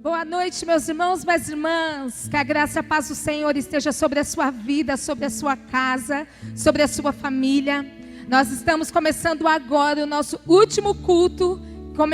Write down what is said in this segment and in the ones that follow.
Boa noite, meus irmãos, minhas irmãs. Que a graça e a paz do Senhor esteja sobre a sua vida, sobre a sua casa, sobre a sua família. Nós estamos começando agora o nosso último culto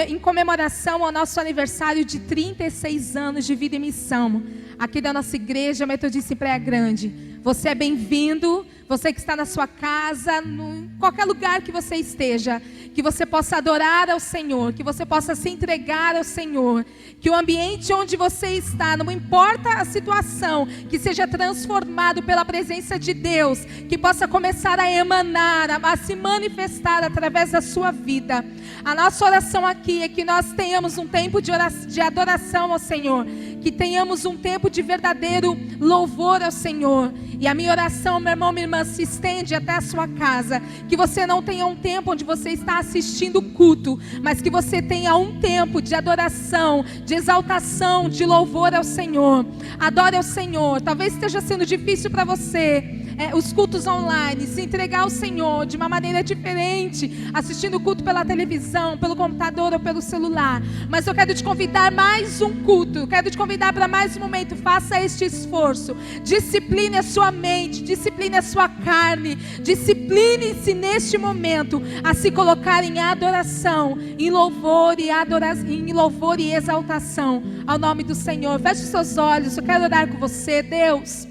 em comemoração ao nosso aniversário de 36 anos de vida e missão aqui da nossa igreja Metodista em Praia Grande. Você é bem-vindo, você que está na sua casa, em qualquer lugar que você esteja, que você possa adorar ao Senhor, que você possa se entregar ao Senhor, que o ambiente onde você está, não importa a situação, que seja transformado pela presença de Deus, que possa começar a emanar, a se manifestar através da sua vida. A nossa oração aqui é que nós tenhamos um tempo de adoração ao Senhor, que tenhamos um tempo de verdadeiro louvor ao Senhor. E a minha oração, meu irmão, minha irmã, se estende até a sua casa. Que você não tenha um tempo onde você está assistindo o culto, mas que você tenha um tempo de adoração, de exaltação, de louvor ao Senhor. Adore ao Senhor. Talvez esteja sendo difícil para você os cultos online, se entregar ao Senhor de uma maneira diferente, assistindo o culto pela televisão, pelo computador ou pelo celular. Mas eu quero te convidar mais um culto, eu quero te convidar para mais um momento. Faça este esforço, discipline a sua mente, discipline a sua carne, discipline-se neste momento a se colocar em adoração, em louvor e exaltação ao nome do Senhor. Feche os seus olhos, eu quero orar com você. Deus,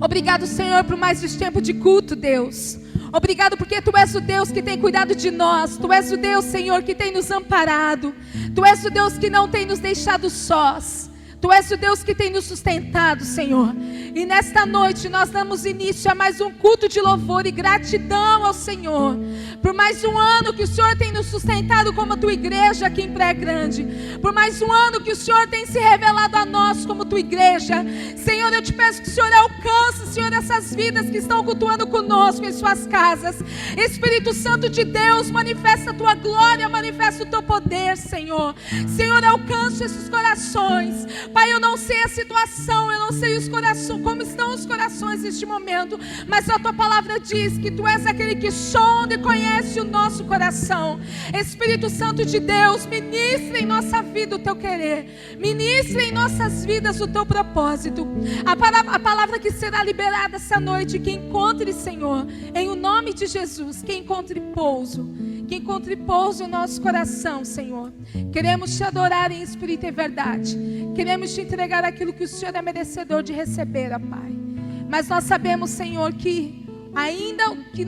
obrigado, Senhor, por mais este tempo de culto, Deus. Obrigado porque Tu és o Deus que tem cuidado de nós. Tu és o Deus, Senhor, que tem nos amparado. Tu és o Deus que não tem nos deixado sós. Tu és o Deus que tem nos sustentado, Senhor. E nesta noite nós damos início a mais um culto de louvor e gratidão ao Senhor. Por mais um ano que o Senhor tem nos sustentado como a Tua igreja aqui em Praia Grande. Por mais um ano que o Senhor tem se revelado a nós como Tua igreja. Senhor, eu te peço que o Senhor alcance, Senhor, essas vidas que estão cultuando conosco em suas casas. Espírito Santo de Deus, manifesta a Tua glória, manifesta o Teu poder, Senhor. Senhor, alcance esses corações. Pai, eu não sei a situação, eu não sei os corações, como estão os corações neste momento, mas a Tua palavra diz que Tu és aquele que sonda e conhece o nosso coração. Espírito Santo de Deus, ministre em nossa vida o Teu querer, ministre em nossas vidas o Teu propósito. A palavra que será liberada essa noite, que encontre, Senhor, em o nome de Jesus, que encontre pouso em nosso coração, Senhor. Queremos Te adorar em espírito e verdade. Queremos Te entregar aquilo que o Senhor é merecedor de receber, ó Pai. Mas nós sabemos, Senhor, que ainda que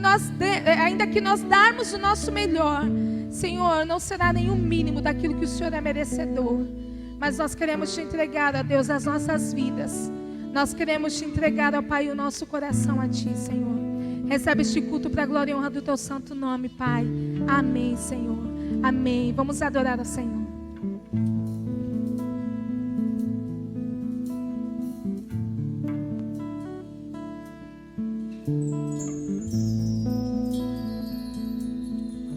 nós darmos o nosso melhor, Senhor, não será nem o mínimo daquilo que o Senhor é merecedor. Mas nós queremos Te entregar, ó Deus, as nossas vidas. Nós queremos Te entregar, ó Pai, o nosso coração a Ti, Senhor. Recebe este culto para a glória e honra do Teu santo nome, Pai. Amém, Senhor. Amém. Vamos adorar ao Senhor.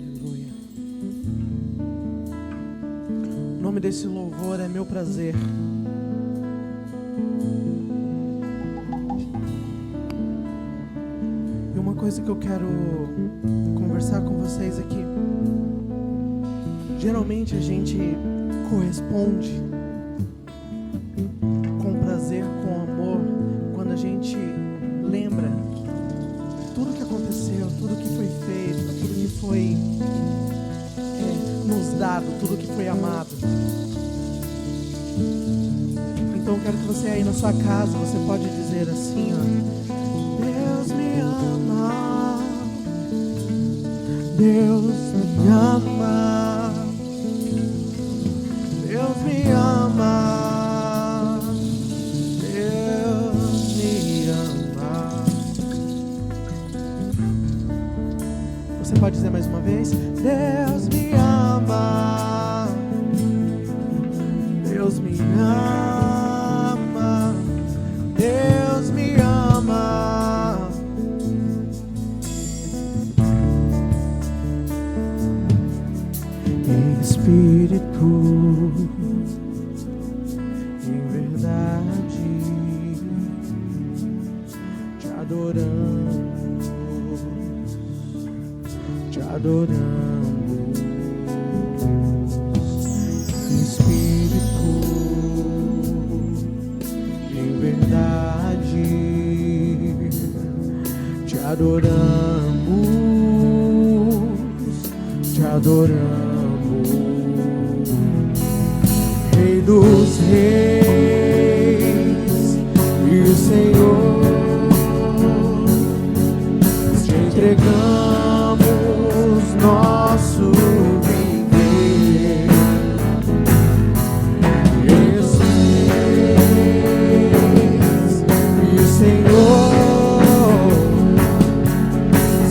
Aleluia. desse louvor é meu prazer. E uma coisa que eu quero conversar com vocês aqui. Geralmente a gente corresponde com prazer, com amor, quando a gente lembra tudo que aconteceu, tudo que foi feito, tudo que foi nos dado, tudo que foi amado. Então eu quero que você aí na sua casa, você pode dizer assim, ó: Deus me ama, Deus me ama, Deus me ama, Deus me ama. Você pode dizer mais uma vez: Deus me ama, Deus me ama, Deus me ama. Espírito, em verdade, te adoramos, te adoramos. Espírito, em verdade, te adoramos, te adoramos. Rei dos reis e o Senhor, te entregamos nosso viver. Jesus e o Senhor,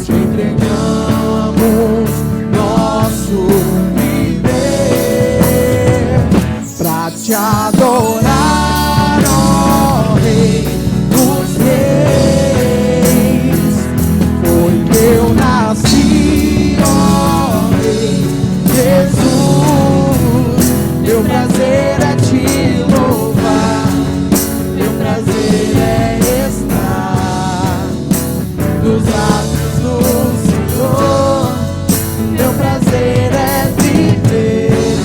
te entregamos nosso viver pra te adorar, ó Rei dos reis. Foi que eu nasci, ó Rei Jesus. Meu prazer é te louvar, meu prazer é estar nos atos do Senhor. Meu prazer é viver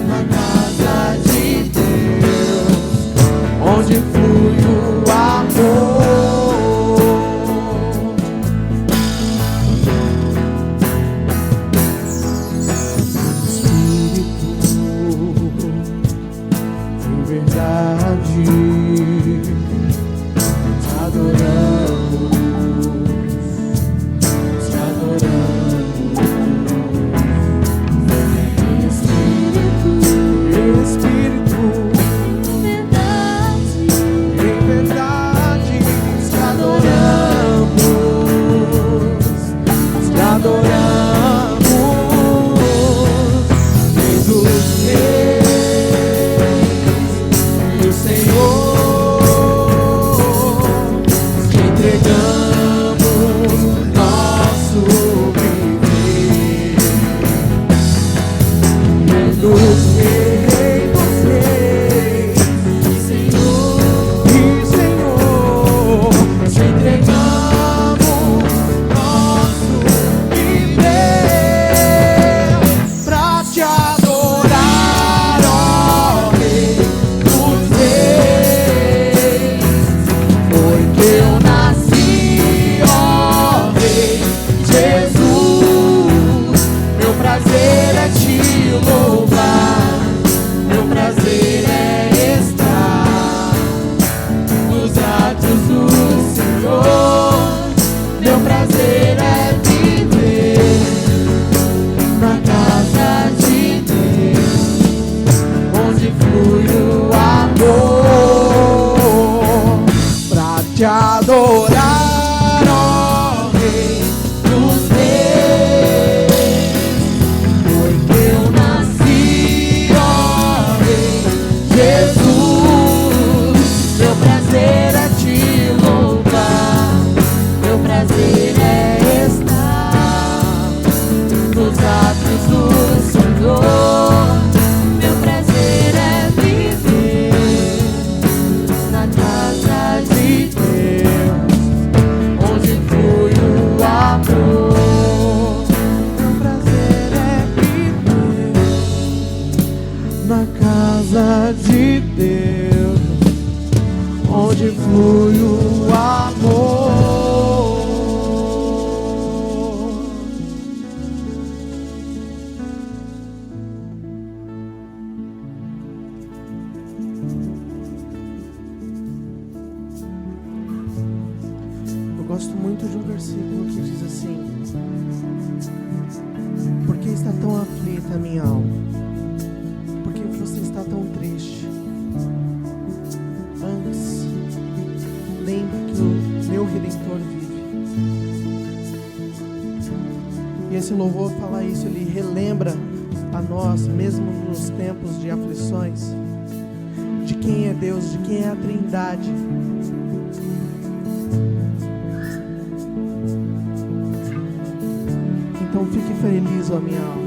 na casa de Deus, onde flui o amor. Espírito, em verdade, te adoramos, te adoramos. Espírito, em verdade, te adoramos, te adoramos. Rei dos reis e o Senhor, te entregamos nosso viver. Rei dos reis e Senhor, te entregamos nosso viver pra te adorar, ó Rei dos reis. Foi que eu nasci, ó Rei Jesus. Meu prazer é te louvar, meu prazer é estar nos atos do Senhor. Meu prazer é viver na casa de Deus, onde flui o amor. Pra te adorar, ó Rei dos reis. Foi que eu nasci, ó Rei Jesus. Meu prazer é te louvar, meu prazer é estar nos atos do Senhor. na casa de Deus, onde flui o amor. Eu gosto muito de um versículo que diz assim: por que está tão aflita a minha alma? Por que você está tão triste? Antes, lembre que o meu Redentor vive. E esse louvor fala isso, ele relembra a nós, mesmo nos tempos de aflições, de quem é Deus, de quem é a Trindade. Então fique feliz, ó minha alma.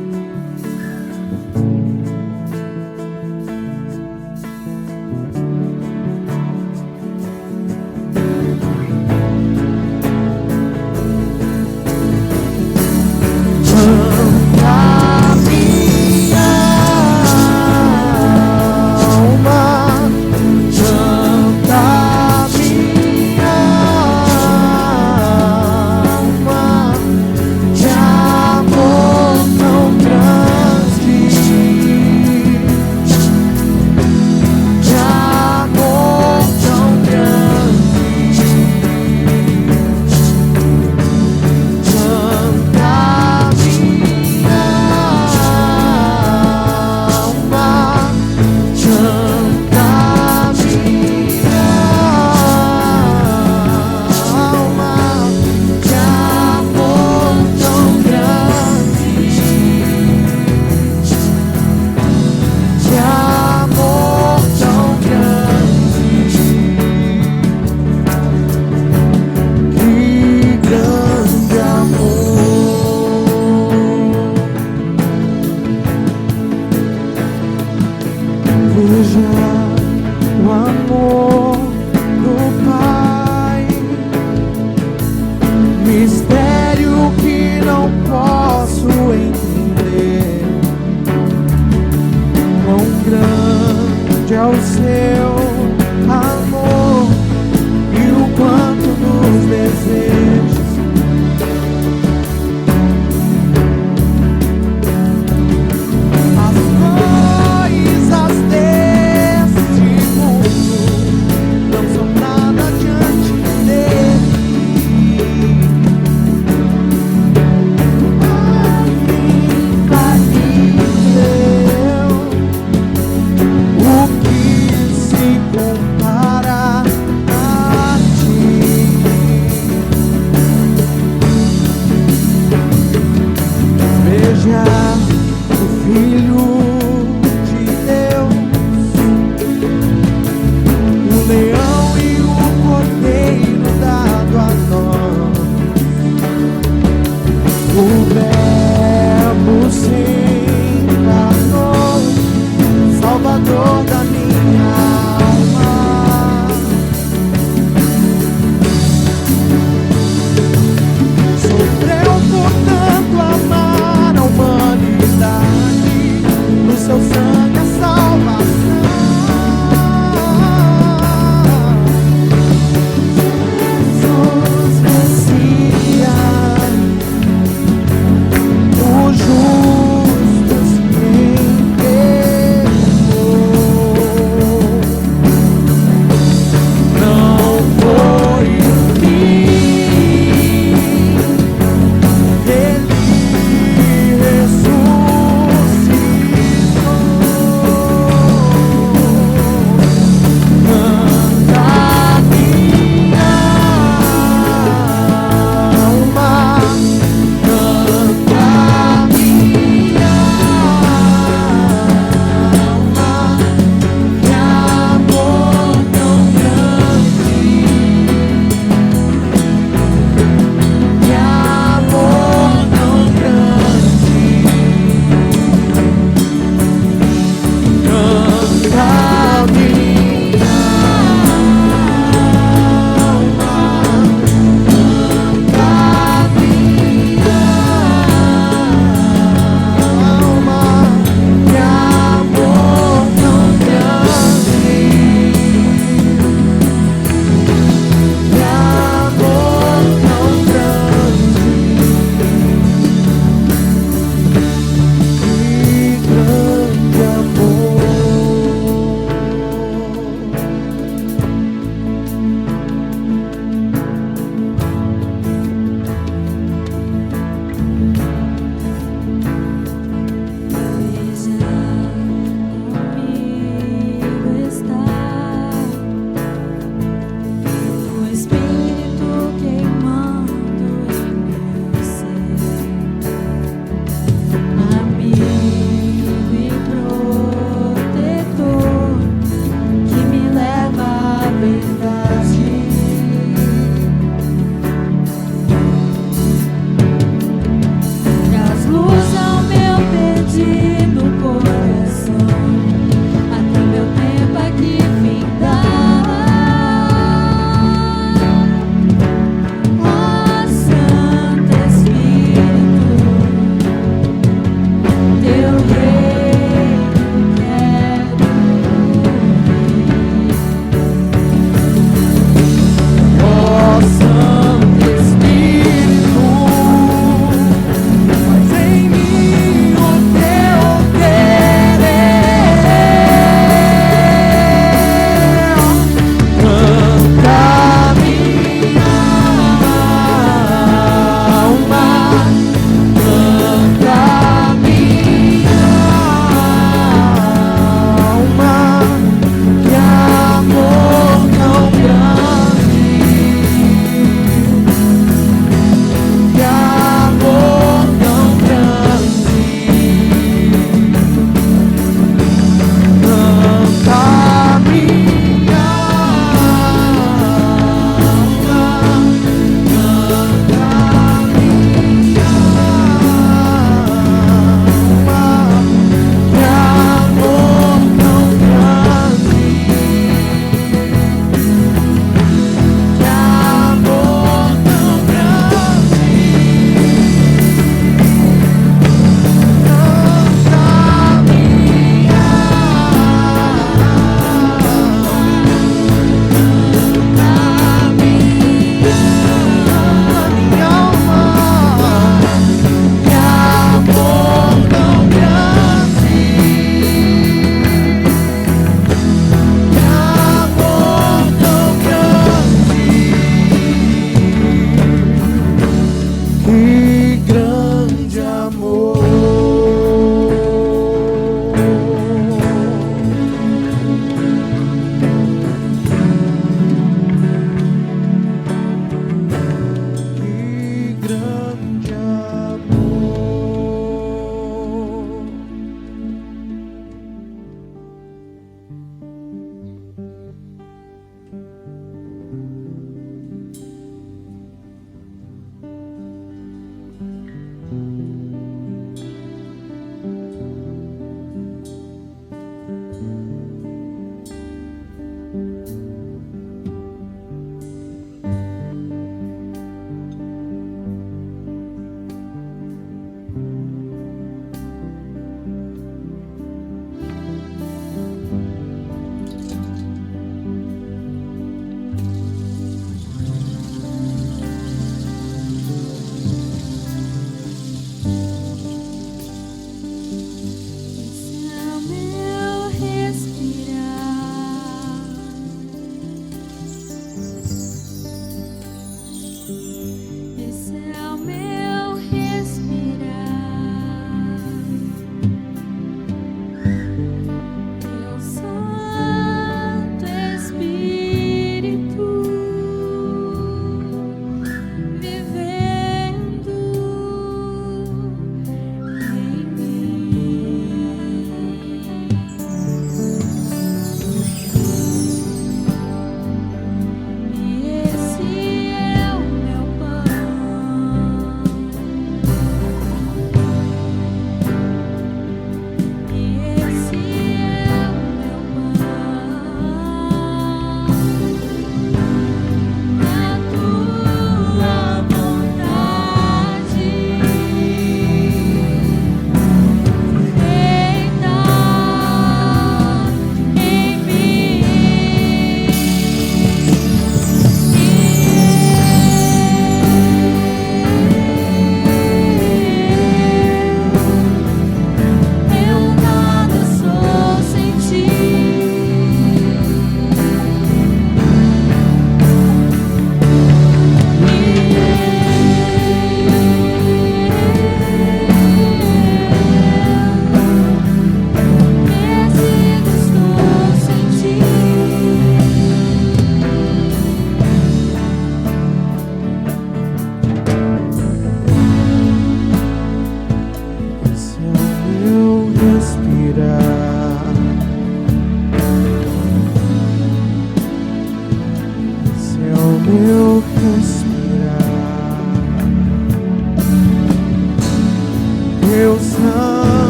O amor do Pai, mistério que não posso entender. Quão grande é o seu amor e o quanto nos deseja.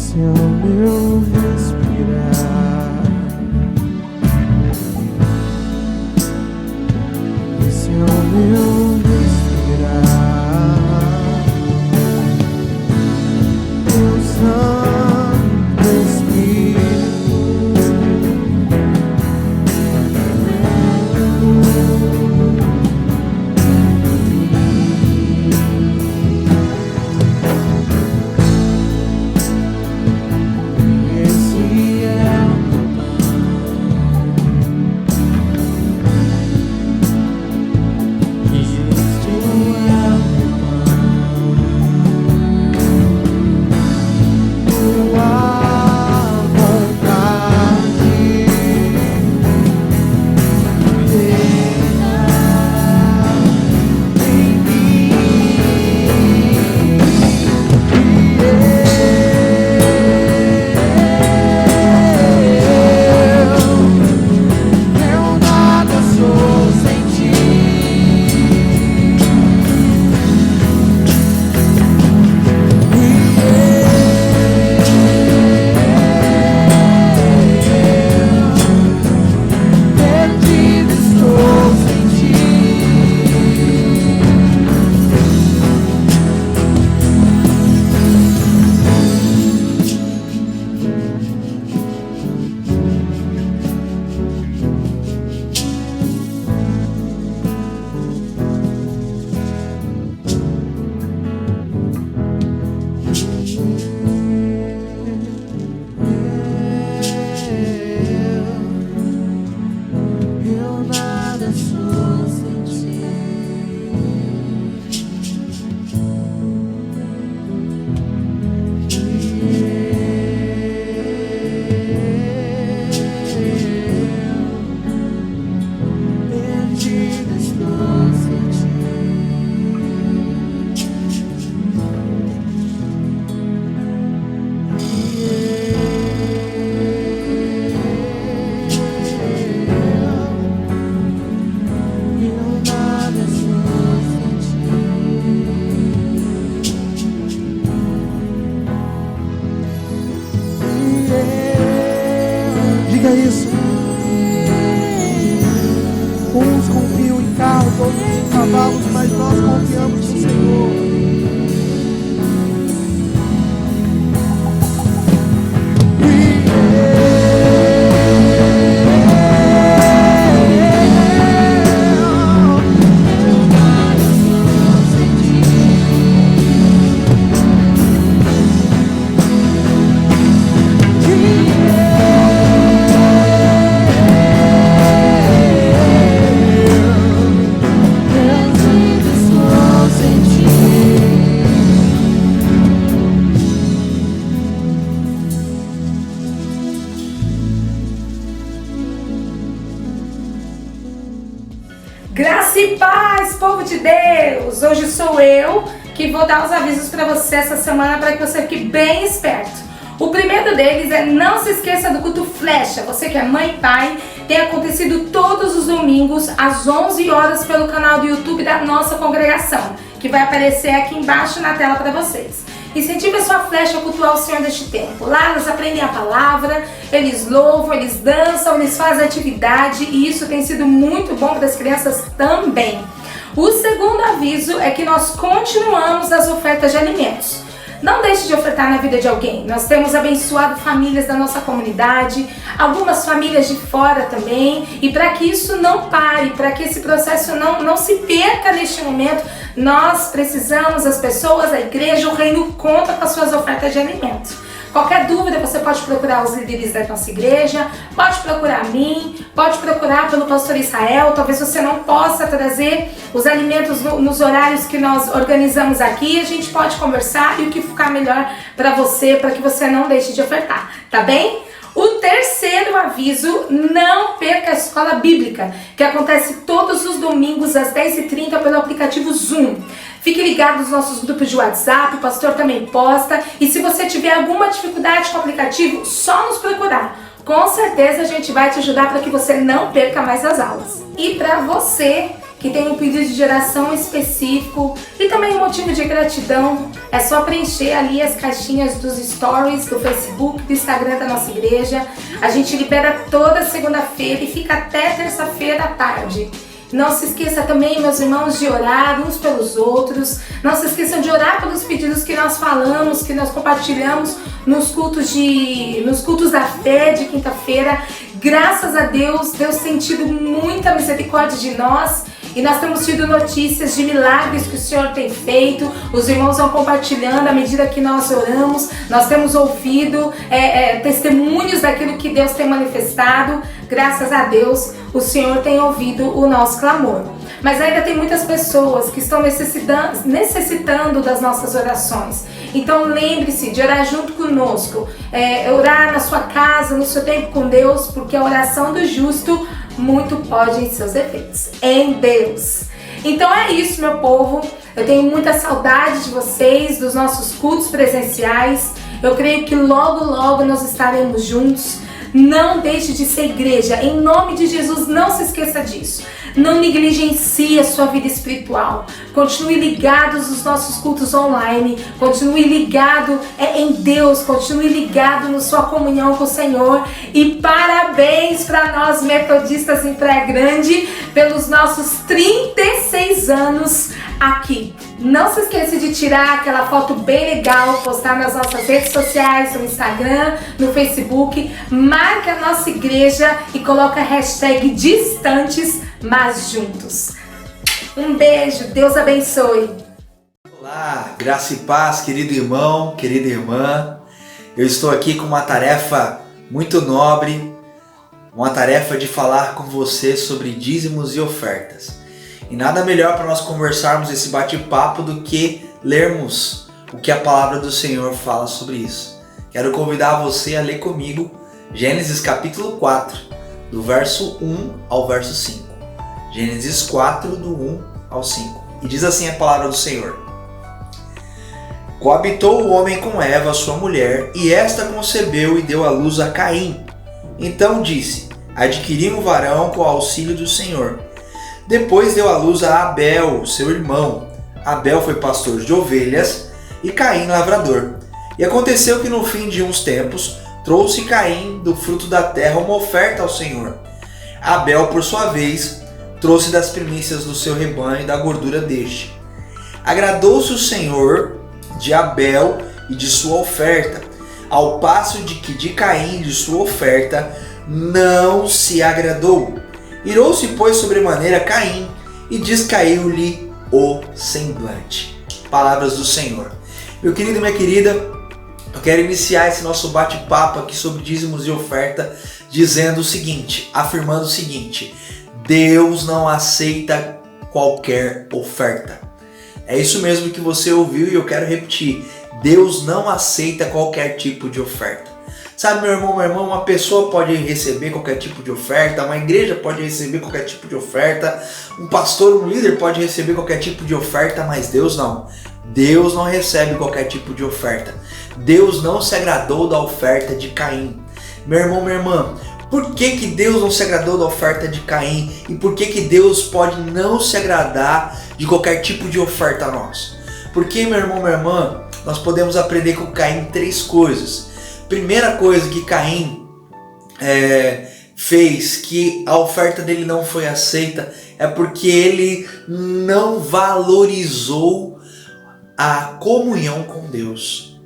esse é o meu respirar, esse é o meu respirar, meu Santo Espírito. Diga isso. Uns confiam em carros, outros em cavalos, mas nós confiamos no Senhor. Graça e paz, povo de Deus! Hoje sou eu que vou dar os avisos para você essa semana para que você fique bem esperto. O primeiro deles é: não se esqueça do culto Flecha. Você que é mãe e pai, tem acontecido todos os domingos às 11 horas pelo canal do YouTube da nossa congregação, que vai aparecer aqui embaixo na tela para vocês. Incentive a sua flecha a cultuar o Senhor deste tempo. Lá eles aprendem a palavra, eles louvam, eles dançam, eles fazem atividade e isso tem sido muito bom para as crianças também. O segundo aviso é que nós continuamos as ofertas de alimentos. Não deixe de ofertar na vida de alguém. Nós temos abençoado famílias da nossa comunidade, algumas famílias de fora também. E para que isso não pare, para que esse processo não se perca neste momento, nós precisamos, as pessoas, a igreja, o reino conta com as suas ofertas de alimentos. Qualquer dúvida você pode procurar os líderes da nossa igreja, pode procurar a mim, pode procurar pelo pastor Israel. Talvez você não possa trazer os alimentos nos horários que nós organizamos aqui. A gente pode conversar e o que ficar melhor para você, para que você não deixe de ofertar, tá bem? O terceiro aviso: não perca a escola bíblica, que acontece todos os domingos às 10h30 pelo aplicativo Zoom. Fique ligado nos nossos grupos de WhatsApp, o pastor também posta. E se você tiver alguma dificuldade com o aplicativo, só nos procurar. Com certeza a gente vai te ajudar para que você não perca mais as aulas. E para você que tem um pedido de oração específico e também um motivo de gratidão, é só preencher ali as caixinhas dos stories do Facebook, do Instagram da nossa igreja. A gente libera toda segunda-feira e fica até terça-feira à tarde. Não se esqueça também, meus irmãos, de orar uns pelos outros. Não se esqueçam de orar pelos pedidos que nós falamos, que nós compartilhamos nos cultos da fé de quinta-feira. Graças a Deus, Deus tem tido muita misericórdia de nós. E nós temos tido notícias de milagres que o Senhor tem feito. Os irmãos vão compartilhando à medida que nós oramos. Nós temos ouvido testemunhos daquilo que Deus tem manifestado. Graças a Deus, o Senhor tem ouvido o nosso clamor. Mas ainda tem muitas pessoas que estão necessitando das nossas orações. Então lembre-se de orar junto conosco. Orar na sua casa, no seu tempo com Deus, porque a oração do justo muito pode em seus efeitos, em Deus. Então é isso, meu povo. Eu tenho muita saudade de vocês, dos nossos cultos presenciais. Eu creio que logo, logo nós estaremos juntos. Não deixe de ser igreja. Em nome de Jesus, não se esqueça disso. Não negligencie a sua vida espiritual. Continue ligados nos nossos cultos online. Continue ligado em Deus. Continue ligado na sua comunhão com o Senhor. E parabéns para nós metodistas em Praia Grande pelos nossos 36 anos aqui. Não se esqueça de tirar aquela foto bem legal, postar nas nossas redes sociais, no Instagram, no Facebook. Marque a nossa igreja e coloca a hashtag distantes, mas juntos. Um beijo, Deus abençoe. Olá, graça e paz, querido irmão, querida irmã. Eu estou aqui com uma tarefa muito nobre, uma tarefa de falar com você sobre dízimos e ofertas. E nada melhor para nós conversarmos esse bate-papo do que lermos o que a palavra do Senhor fala sobre isso. Quero convidar você a ler comigo Gênesis capítulo 4, do verso 1 ao verso 5. Gênesis 4, do 1 ao 5. E diz assim a palavra do Senhor: Coabitou o homem com Eva, sua mulher, e esta concebeu e deu à luz a Caim. Então disse: Adquiri um varão com o auxílio do Senhor. Depois deu à luz a Abel, seu irmão. Abel foi pastor de ovelhas e Caim lavrador. E aconteceu que no fim de uns tempos trouxe Caim do fruto da terra uma oferta ao Senhor. Abel, por sua vez, trouxe das primícias do seu rebanho e da gordura deste. Agradou-se o Senhor de Abel e de sua oferta, ao passo de que de Caim e de sua oferta não se agradou. Irou-se, pois, sobremaneira Caim, e descaiu-lhe o semblante. Palavras do Senhor. Meu querido e minha querida, eu quero iniciar esse nosso bate-papo aqui sobre dízimos e oferta, dizendo o seguinte, afirmando o seguinte: Deus não aceita qualquer oferta. É isso mesmo que você ouviu e eu quero repetir. Deus não aceita qualquer tipo de oferta. Sabe, meu irmão, minha irmã, uma pessoa pode receber qualquer tipo de oferta, uma igreja pode receber qualquer tipo de oferta, um pastor, um líder pode receber qualquer tipo de oferta, mas Deus não. Deus não recebe qualquer tipo de oferta. Deus não se agradou da oferta de Caim. Meu irmão, minha irmã, por que Deus não se agradou da oferta de Caim? E por que Deus pode não se agradar de qualquer tipo de oferta a nós? Porque, meu irmão, minha irmã, nós podemos aprender com Caim 3 coisas. Primeira coisa que Caim fez, que a oferta dele não foi aceita, é porque ele não valorizou a comunhão com Deus.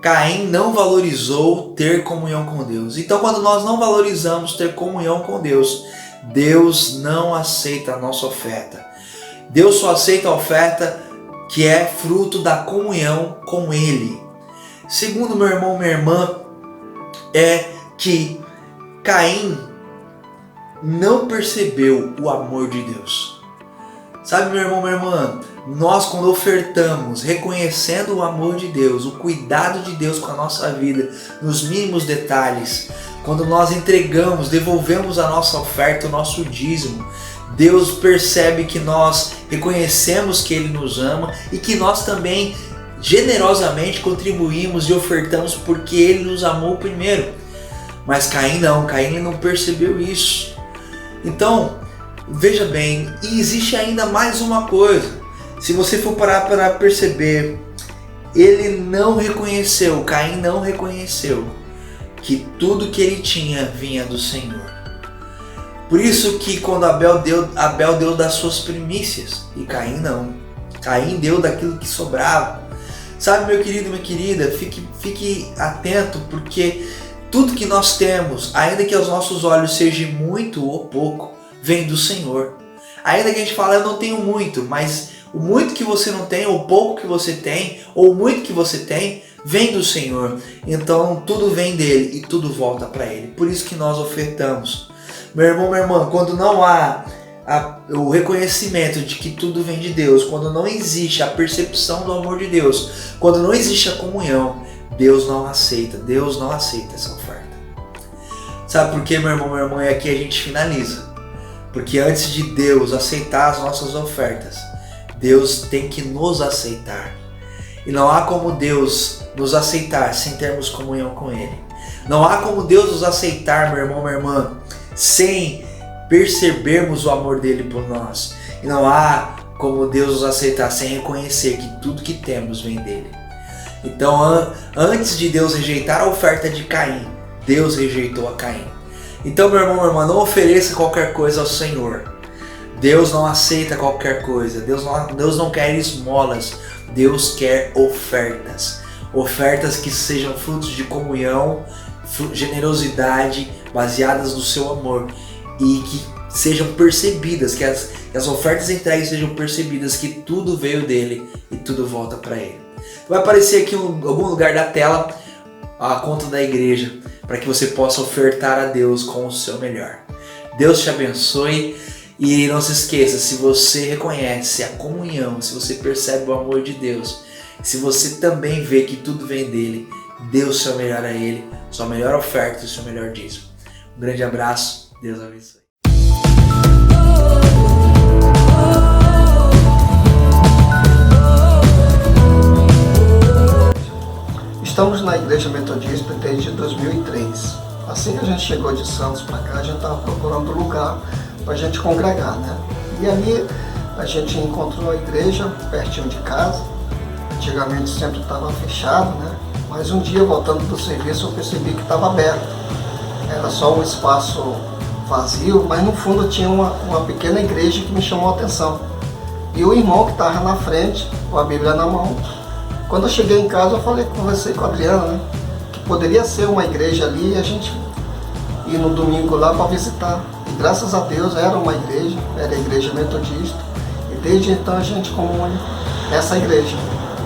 Caim não valorizou ter comunhão com Deus. Então, quando nós não valorizamos ter comunhão com Deus, Deus não aceita a nossa oferta. Deus só aceita a oferta que é fruto da comunhão com Ele. Segundo, meu irmão, minha irmã, é que Caim não percebeu o amor de Deus. Sabe, meu irmão, minha irmã, nós quando ofertamos, reconhecendo o amor de Deus, o cuidado de Deus com a nossa vida, nos mínimos detalhes, quando nós entregamos, devolvemos a nossa oferta, o nosso dízimo, Deus percebe que nós reconhecemos que Ele nos ama e que nós também generosamente contribuímos e ofertamos porque Ele nos amou primeiro. Mas Caim não percebeu isso. Então, Veja bem, e existe ainda mais uma coisa. Se você for parar para perceber, ele não reconheceu, Caim não reconheceu que tudo que ele tinha vinha do Senhor. Por isso que quando Abel deu das suas primícias e Caim não. Caim deu daquilo que sobrava. Sabe, meu querido, minha querida, fique atento, porque tudo que nós temos, ainda que aos nossos olhos seja muito ou pouco, vem do Senhor. Ainda que a gente fale, eu não tenho muito, mas o muito que você não tem, ou o pouco que você tem, ou o muito que você tem, vem do Senhor. Então tudo vem dele e tudo volta para ele. Por isso que nós ofertamos. Meu irmão, minha irmã, quando não há o reconhecimento de que tudo vem de Deus, quando não existe a percepção do amor de Deus, quando não existe a comunhão, Deus não aceita essa oferta. Sabe por quê, meu irmão, minha irmã? E aqui a gente finaliza. Porque antes de Deus aceitar as nossas ofertas, Deus tem que nos aceitar. E não há como Deus nos aceitar sem termos comunhão com Ele. Não há como Deus nos aceitar, meu irmão, minha irmã, sem percebermos o amor dele por nós. E não há como Deus nos aceitar sem reconhecer que tudo que temos vem dele. Então, antes de Deus rejeitar a oferta de Caim, Deus rejeitou a Caim. Então, meu irmão, minha irmã, não ofereça qualquer coisa ao Senhor. Deus não aceita qualquer coisa. Deus não quer esmolas. Deus quer ofertas. Ofertas que sejam frutos de comunhão, generosidade, baseadas no seu amor. E que sejam percebidas, que as ofertas entregues sejam percebidas, que tudo veio dele e tudo volta para ele. Vai aparecer aqui em algum lugar da tela a conta da igreja, para que você possa ofertar a Deus com o seu melhor. Deus te abençoe e não se esqueça, se você reconhece a comunhão, se você percebe o amor de Deus, se você também vê que tudo vem dele, dê o seu melhor a ele, sua melhor oferta e o seu melhor dízimo. Um grande abraço, Deus abençoe. Estamos na Igreja Metodista desde 2003. Assim que a gente chegou de Santos para cá, a gente estava procurando lugar para a gente congregar, né? E ali a gente encontrou a igreja pertinho de casa. Antigamente sempre estava fechado, né? Mas um dia, voltando do serviço, eu percebi que estava aberto. Era só um espaço vazio, mas no fundo tinha uma pequena igreja que me chamou a atenção. E o irmão que estava na frente, com a Bíblia na mão, quando eu cheguei em casa, eu conversei com a Adriana, né? Que poderia ser uma igreja ali e a gente ir no domingo lá para visitar. E graças a Deus era uma igreja, era a Igreja Metodista. E desde então a gente comunga nessa igreja.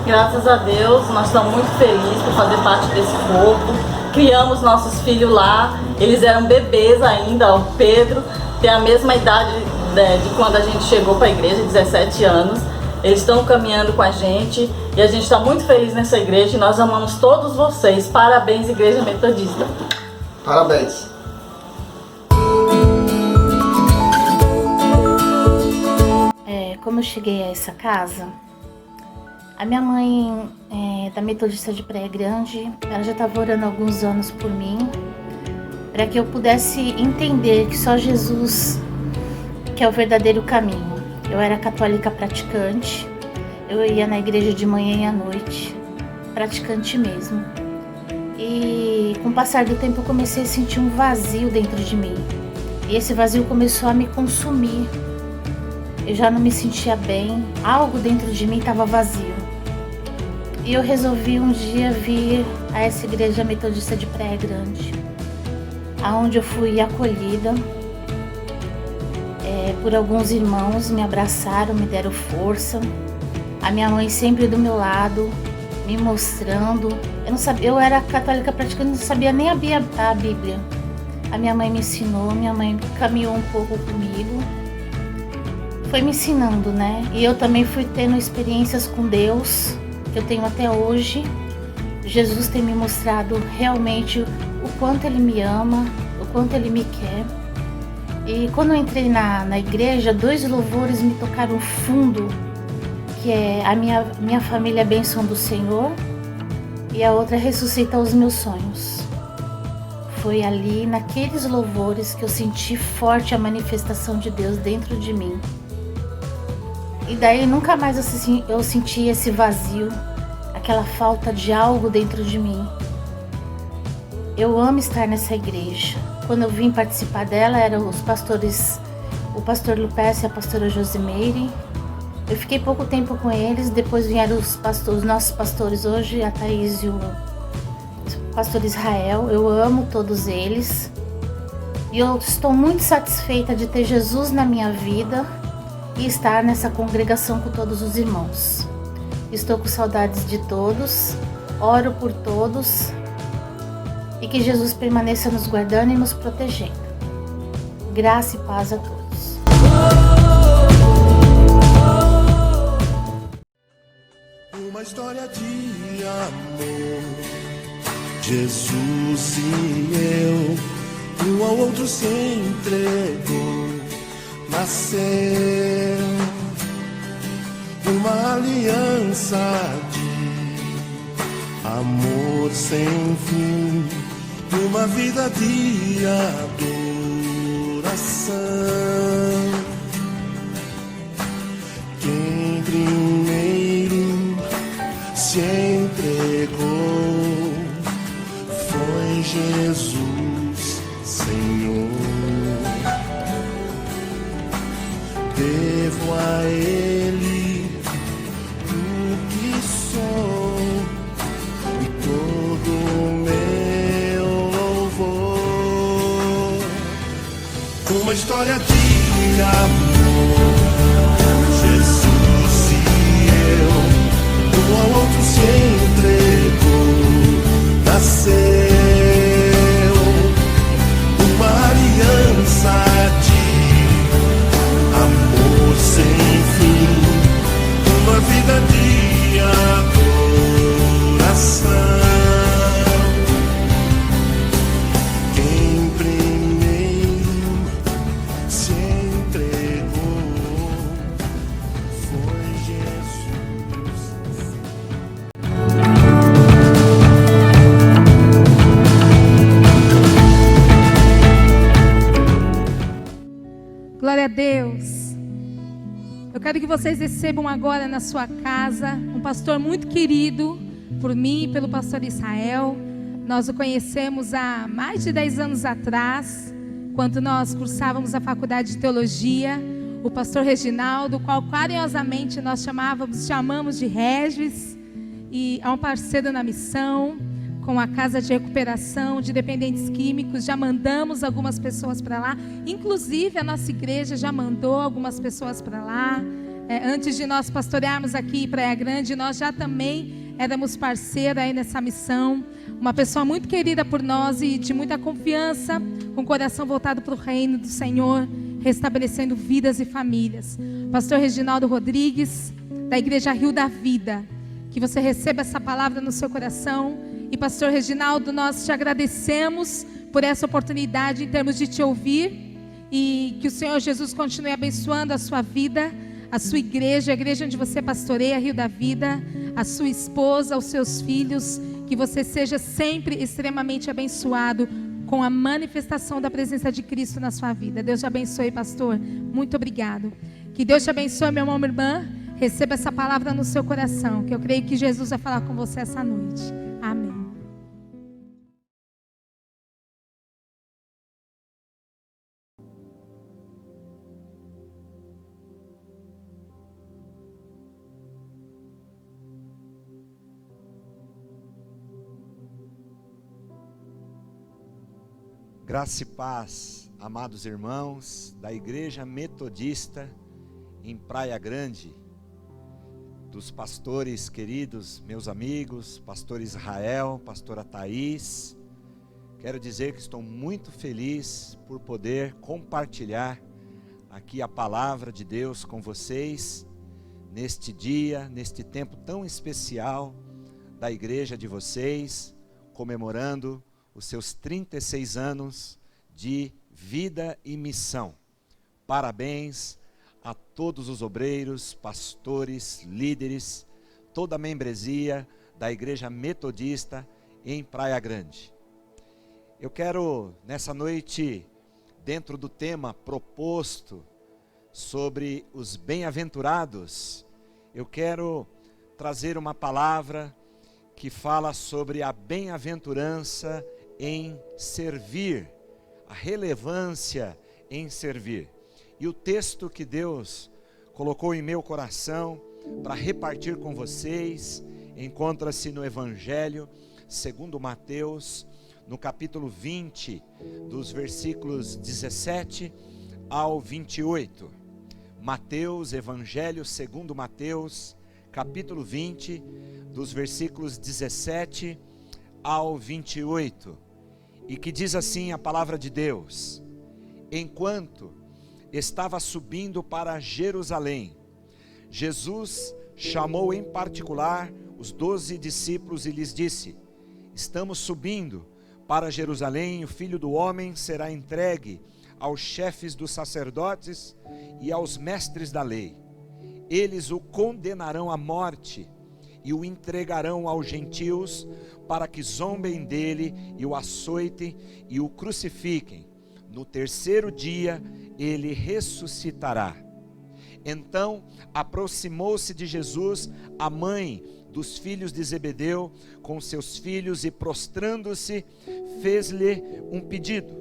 Graças a Deus, nós estamos muito felizes por fazer parte desse corpo. Criamos nossos filhos lá, eles eram bebês ainda, o Pedro tem a mesma idade de quando a gente chegou para a igreja, 17 anos. Eles estão caminhando com a gente e a gente está muito feliz nessa igreja e nós amamos todos vocês. Parabéns, Igreja Metodista. Parabéns. Como eu cheguei a essa casa, a minha mãe da Metodista de Praia Grande, ela já estava orando há alguns anos por mim, para que eu pudesse entender que só Jesus que é o verdadeiro caminho. Eu era católica praticante, eu ia na igreja de manhã e à noite, praticante mesmo. E com o passar do tempo eu comecei a sentir um vazio dentro de mim. E esse vazio começou a me consumir. Eu já não me sentia bem, algo dentro de mim estava vazio. E eu resolvi um dia vir a essa igreja metodista de Praia Grande, aonde eu fui acolhida por alguns irmãos, me abraçaram, me deram força. A minha mãe sempre do meu lado, me mostrando. Eu era católica praticante, não sabia nem abrir a Bíblia. A minha mãe me ensinou, minha mãe caminhou um pouco comigo. Foi me ensinando, né? E eu também fui tendo experiências com Deus, que eu tenho até hoje. Jesus tem me mostrado realmente o quanto Ele me ama, o quanto Ele me quer. E quando eu entrei na igreja, 2 louvores me tocaram fundo, que é a minha família, a bênção do Senhor, e a outra, ressuscita os meus sonhos. Foi ali, naqueles louvores, que eu senti forte a manifestação de Deus dentro de mim. E daí nunca mais eu senti esse vazio, aquela falta de algo dentro de mim. Eu amo estar nessa igreja. Quando eu vim participar dela, eram os pastores, o pastor Lupécio e a pastora Josimeire. Eu fiquei pouco tempo com eles, depois vieram os nossos pastores hoje, a Thaís e o pastor Israel. Eu amo todos eles. E eu estou muito satisfeita de ter Jesus na minha vida e estar nessa congregação com todos os irmãos. Estou com saudades de todos, oro por todos e que Jesus permaneça nos guardando e nos protegendo. Graça e paz a todos. Uma história de amor, Jesus e eu, um ao outro se entregou, nasceu uma aliança de amor sem fim, uma vida de adoração. Quem primeiro se entregou foi Jesus, Senhor. Devo a Ele o que sou e todo o meu louvor. Uma história de amor, Jesus e eu, um ao outro se entregou, nasceu uma aliança de amor sem fim, uma vida de adoração. Quem primeiro se entregou foi Jesus. Glória a Deus. Eu quero que vocês recebam agora na sua casa um pastor muito querido por mim e pelo pastor Israel. Nós o conhecemos há mais de 10 anos atrás, quando nós cursávamos a faculdade de teologia. O pastor Reginaldo, o qual carinhosamente nós chamamos de Regis, e é um parceiro na missão, com a casa de recuperação de dependentes químicos. Já mandamos algumas pessoas para lá, inclusive a nossa igreja já mandou algumas pessoas para lá. Antes de nós pastorearmos aqui em Praia Grande, nós já também éramos parceiros aí nessa missão. Uma pessoa muito querida por nós e de muita confiança, com o coração voltado para o reino do Senhor, restabelecendo vidas e famílias. Pastor Reginaldo Rodrigues, da Igreja Rio da Vida, que você receba essa palavra no seu coração. E pastor Reginaldo, nós te agradecemos por essa oportunidade em termos de te ouvir, e que o Senhor Jesus continue abençoando a sua vida, a sua igreja, a igreja onde você pastoreia, Rio da Vida, a sua esposa, os seus filhos, que você seja sempre extremamente abençoado com a manifestação da presença de Cristo na sua vida. Deus te abençoe, pastor. Muito obrigado. Que Deus te abençoe, meu irmão, minha irmã. Receba essa palavra no seu coração, que eu creio que Jesus vai falar com você essa noite. Amém. Graça e paz, amados irmãos da Igreja Metodista em Praia Grande, dos pastores queridos, meus amigos, pastor Israel, pastora Thaís. Quero dizer que estou muito feliz por poder compartilhar aqui a palavra de Deus com vocês, neste dia, neste tempo tão especial da igreja de vocês, comemorando os seus 36 anos de vida e missão. Parabéns a todos os obreiros, pastores, líderes, toda a membresia da Igreja Metodista em Praia Grande. Eu quero, nessa noite, dentro do tema proposto sobre os bem-aventurados, eu quero trazer uma palavra que fala sobre a bem-aventurança em servir, a relevância em servir. E o texto que Deus colocou em meu coração para repartir com vocês encontra-se no Evangelho segundo Mateus, no capítulo 20, dos versículos 17 ao 28. Mateus, Evangelho segundo Mateus, capítulo 20, dos versículos 17 ao 28. E que diz assim a palavra de Deus: enquanto estava subindo para Jerusalém, Jesus chamou em particular os 12 discípulos e lhes disse: estamos subindo para Jerusalém, o Filho do Homem será entregue aos chefes dos sacerdotes e aos mestres da lei. Eles o condenarão à morte e o entregarão aos gentios para que zombem dele e o açoitem e o crucifiquem. No terceiro dia ele ressuscitará. Então aproximou-se de Jesus a mãe dos filhos de Zebedeu com seus filhos e, prostrando-se, fez-lhe um pedido.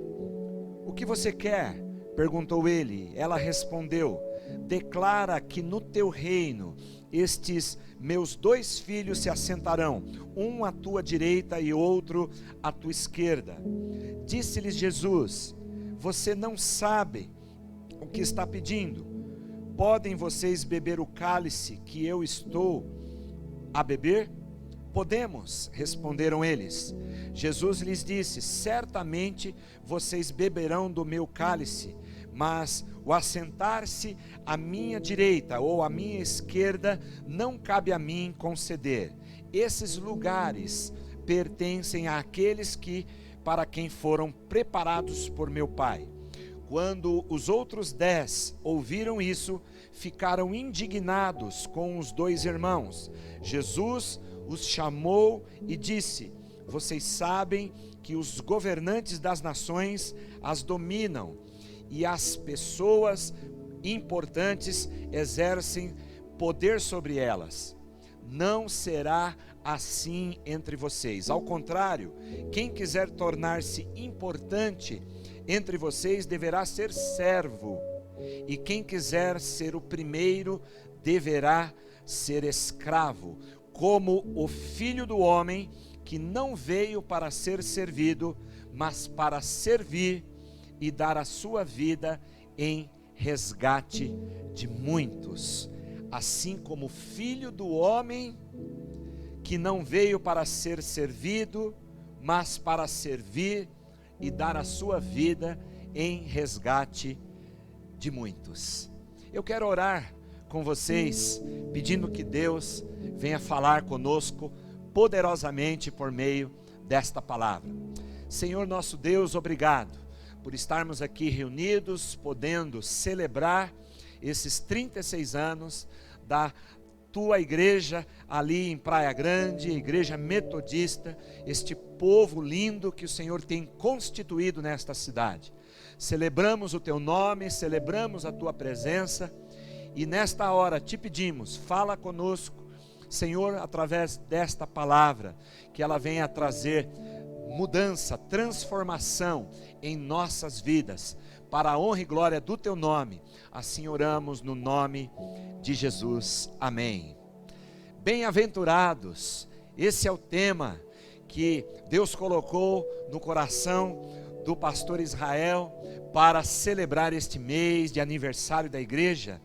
O que você quer? Perguntou ele. Ela respondeu: declara que no teu reino estes meus 2 filhos se assentarão, um à tua direita e outro à tua esquerda. Disse-lhes Jesus: você não sabe o que está pedindo. Podem vocês beber o cálice que eu estou a beber? Podemos, responderam eles. Jesus lhes disse: certamente vocês beberão do meu cálice, mas o assentar-se à minha direita ou à minha esquerda não cabe a mim conceder. Esses lugares pertencem àqueles para quem foram preparados por meu Pai. Quando os outros 10 ouviram isso, ficaram indignados com os 2 irmãos. Jesus os chamou e disse: vocês sabem que os governantes das nações as dominam e as pessoas importantes exercem poder sobre elas. Não será assim entre vocês. Ao contrário, quem quiser tornar-se importante entre vocês deverá ser servo, e quem quiser ser o primeiro deverá ser escravo, como o Filho do Homem, que não veio para ser servido, mas para servir e dar a sua vida em resgate de muitos. Assim como o Filho do Homem, que não veio para ser servido, mas para servir e dar a sua vida em resgate de muitos. Eu quero orar com vocês, pedindo que Deus venha falar conosco poderosamente por meio desta palavra. Senhor nosso Deus, obrigado por estarmos aqui reunidos, podendo celebrar esses 36 anos da tua igreja ali em Praia Grande, igreja metodista, este povo lindo que o Senhor tem constituído nesta cidade. Celebramos o teu nome, celebramos a tua presença e nesta hora te pedimos, fala conosco, Senhor, através desta palavra, que ela venha trazer mudança, transformação em nossas vidas, para a honra e glória do teu nome. Assim oramos no nome de Jesus, amém. Bem-aventurados, esse é o tema que Deus colocou no coração do pastor Israel para celebrar este mês de aniversário da igreja.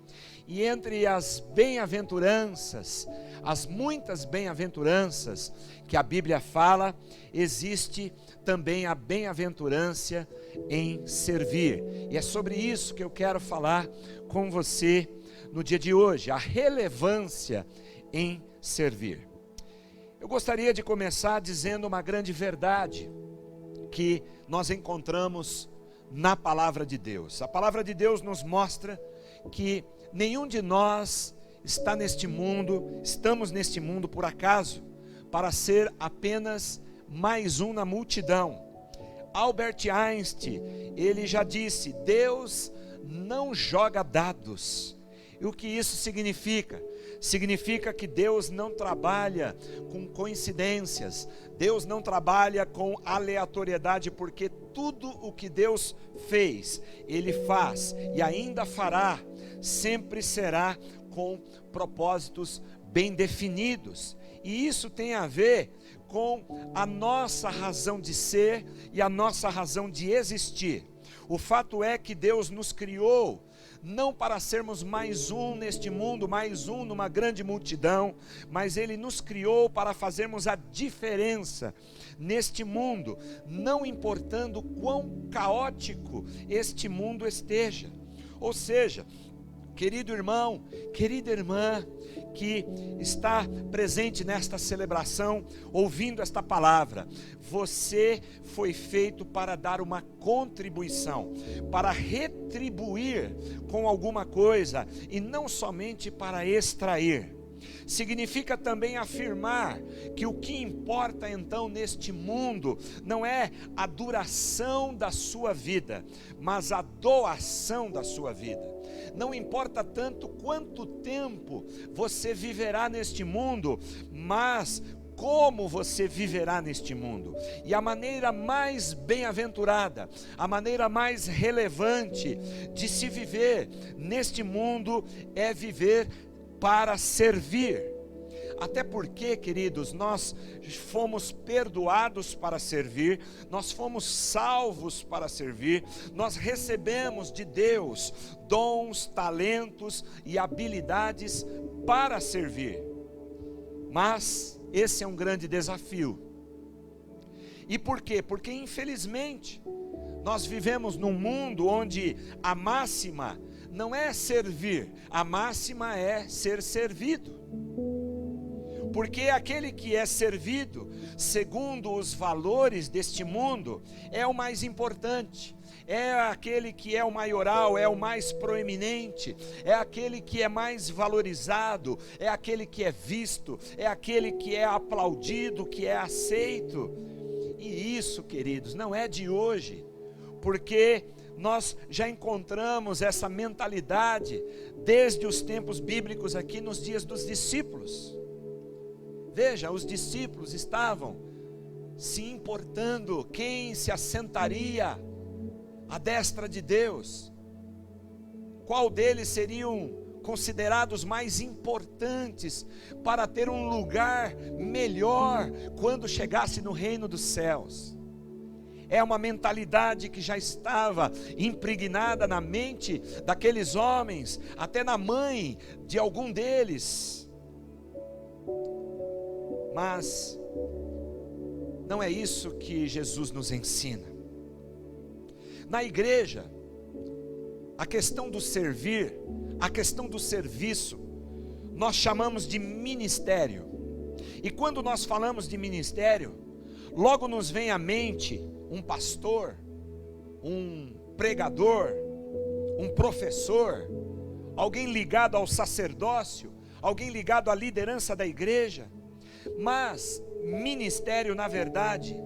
E entre as bem-aventuranças, as muitas bem-aventuranças que a Bíblia fala, existe também a bem-aventurança em servir. E é sobre isso que eu quero falar com você no dia de hoje, a relevância em servir. Eu gostaria de começar dizendo uma grande verdade que nós encontramos na palavra de Deus. A palavra de Deus nos mostra que nenhum de nós está neste mundo, estamos neste mundo por acaso, para ser apenas mais um na multidão. Albert Einstein, ele já disse: Deus não joga dados. E o que isso significa? Significa que Deus não trabalha com coincidências, Deus não trabalha com aleatoriedade, porque tudo o que Deus fez, Ele faz e ainda fará, sempre será com propósitos bem definidos. E isso tem a ver com a nossa razão de ser e a nossa razão de existir. O fato é que Deus nos criou não para sermos mais um neste mundo, mais um numa grande multidão, mas Ele nos criou para fazermos a diferença neste mundo, não importando quão caótico este mundo esteja. Ou seja, querido irmão, querida irmã, que está presente nesta celebração, ouvindo esta palavra, você foi feito para dar uma contribuição, para retribuir com alguma coisa e não somente para extrair. Significa também afirmar que o que importa então neste mundo não é a duração da sua vida, mas a doação da sua vida. Não importa tanto quanto tempo você viverá neste mundo, mas como você viverá neste mundo. E a maneira mais bem-aventurada, a maneira mais relevante de se viver neste mundo é viver para servir. Até porque, queridos, nós fomos perdoados para servir, nós fomos salvos para servir, nós recebemos de Deus dons, talentos e habilidades para servir. Mas esse é um grande desafio. E por quê? Porque infelizmente nós vivemos num mundo onde a máxima não é servir, a máxima é ser servido. Porque aquele que é servido, segundo os valores deste mundo, é o mais importante, é aquele que é o maioral, é o mais proeminente, é aquele que é mais valorizado, é aquele que é visto, é aquele que é aplaudido, que é aceito. E isso, queridos, não é de hoje, porque nós já encontramos essa mentalidade desde os tempos bíblicos aqui nos dias dos discípulos. Veja, os discípulos estavam se importando quem se assentaria à destra de Deus, qual deles seriam considerados mais importantes para ter um lugar melhor quando chegasse no reino dos céus. É uma mentalidade que já estava impregnada na mente daqueles homens, até na mãe de algum deles. Mas não é isso que Jesus nos ensina. Na igreja, a questão do servir, a questão do serviço, nós chamamos de ministério. E quando nós falamos de ministério, logo nos vem à mente um pastor, um pregador, um professor, alguém ligado ao sacerdócio, alguém ligado à liderança da igreja. Mas ministério, na verdade,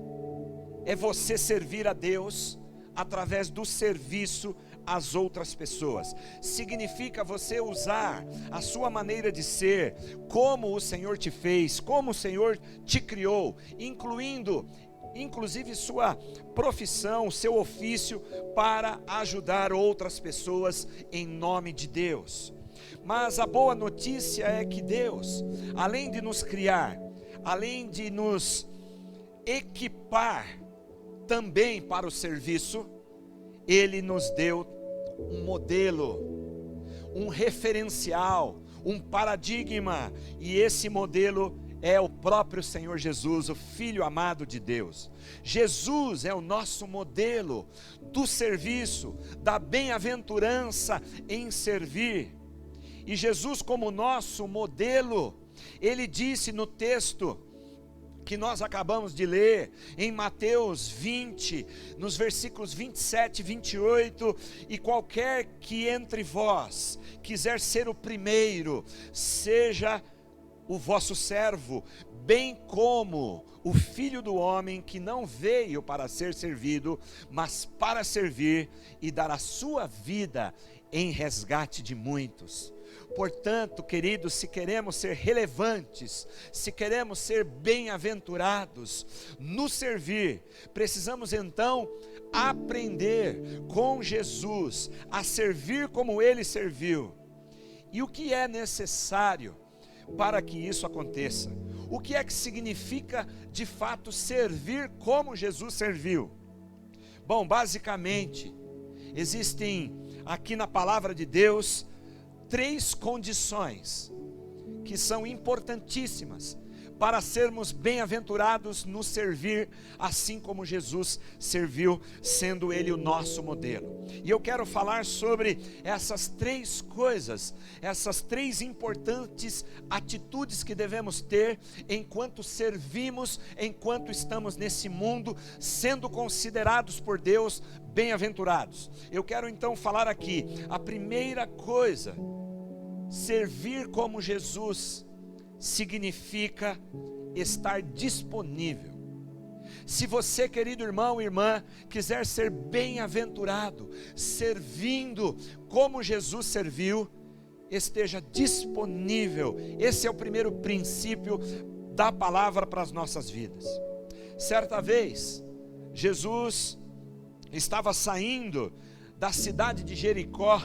é você servir a Deus através do serviço às outras pessoas. Significa você usar a sua maneira de ser, como o Senhor te fez, como o Senhor te criou, inclusive sua profissão, seu ofício, para ajudar outras pessoas em nome de Deus. Mas a boa notícia é que Deus, além de nos criar, além de nos equipar também para o serviço, Ele nos deu um modelo, um referencial, um paradigma, e esse modelo é o próprio Senhor Jesus, o Filho amado de Deus. Jesus é o nosso modelo do serviço, da bem-aventurança em servir. E Jesus, como nosso modelo, Ele disse no texto que nós acabamos de ler, em Mateus 20, nos versículos 27 e 28, e qualquer que entre vós quiser ser o primeiro, seja o vosso servo, bem como o Filho do Homem, que não veio para ser servido, mas para servir e dar a sua vida em resgate de muitos. Portanto, queridos, se queremos ser relevantes, se queremos ser bem-aventurados no servir, precisamos então aprender com Jesus a servir como Ele serviu. E o que é necessário para que isso aconteça? O que é que significa de fato servir como Jesus serviu? Bom, basicamente, existem aqui na palavra de Deus 3 condições que são importantíssimas para sermos bem-aventurados no servir, assim como Jesus serviu, sendo Ele o nosso modelo. E eu quero falar sobre essas 3 coisas, essas 3 importantes atitudes que devemos ter enquanto servimos, enquanto estamos nesse mundo, sendo considerados por Deus bem-aventurados. Eu quero então falar aqui, a primeira coisa, servir como Jesus significa estar disponível. Se você, querido irmão e irmã, quiser ser bem-aventurado, servindo como Jesus serviu, esteja disponível. Esse é o primeiro princípio da palavra para as nossas vidas. Certa vez, Jesus estava saindo da cidade de Jericó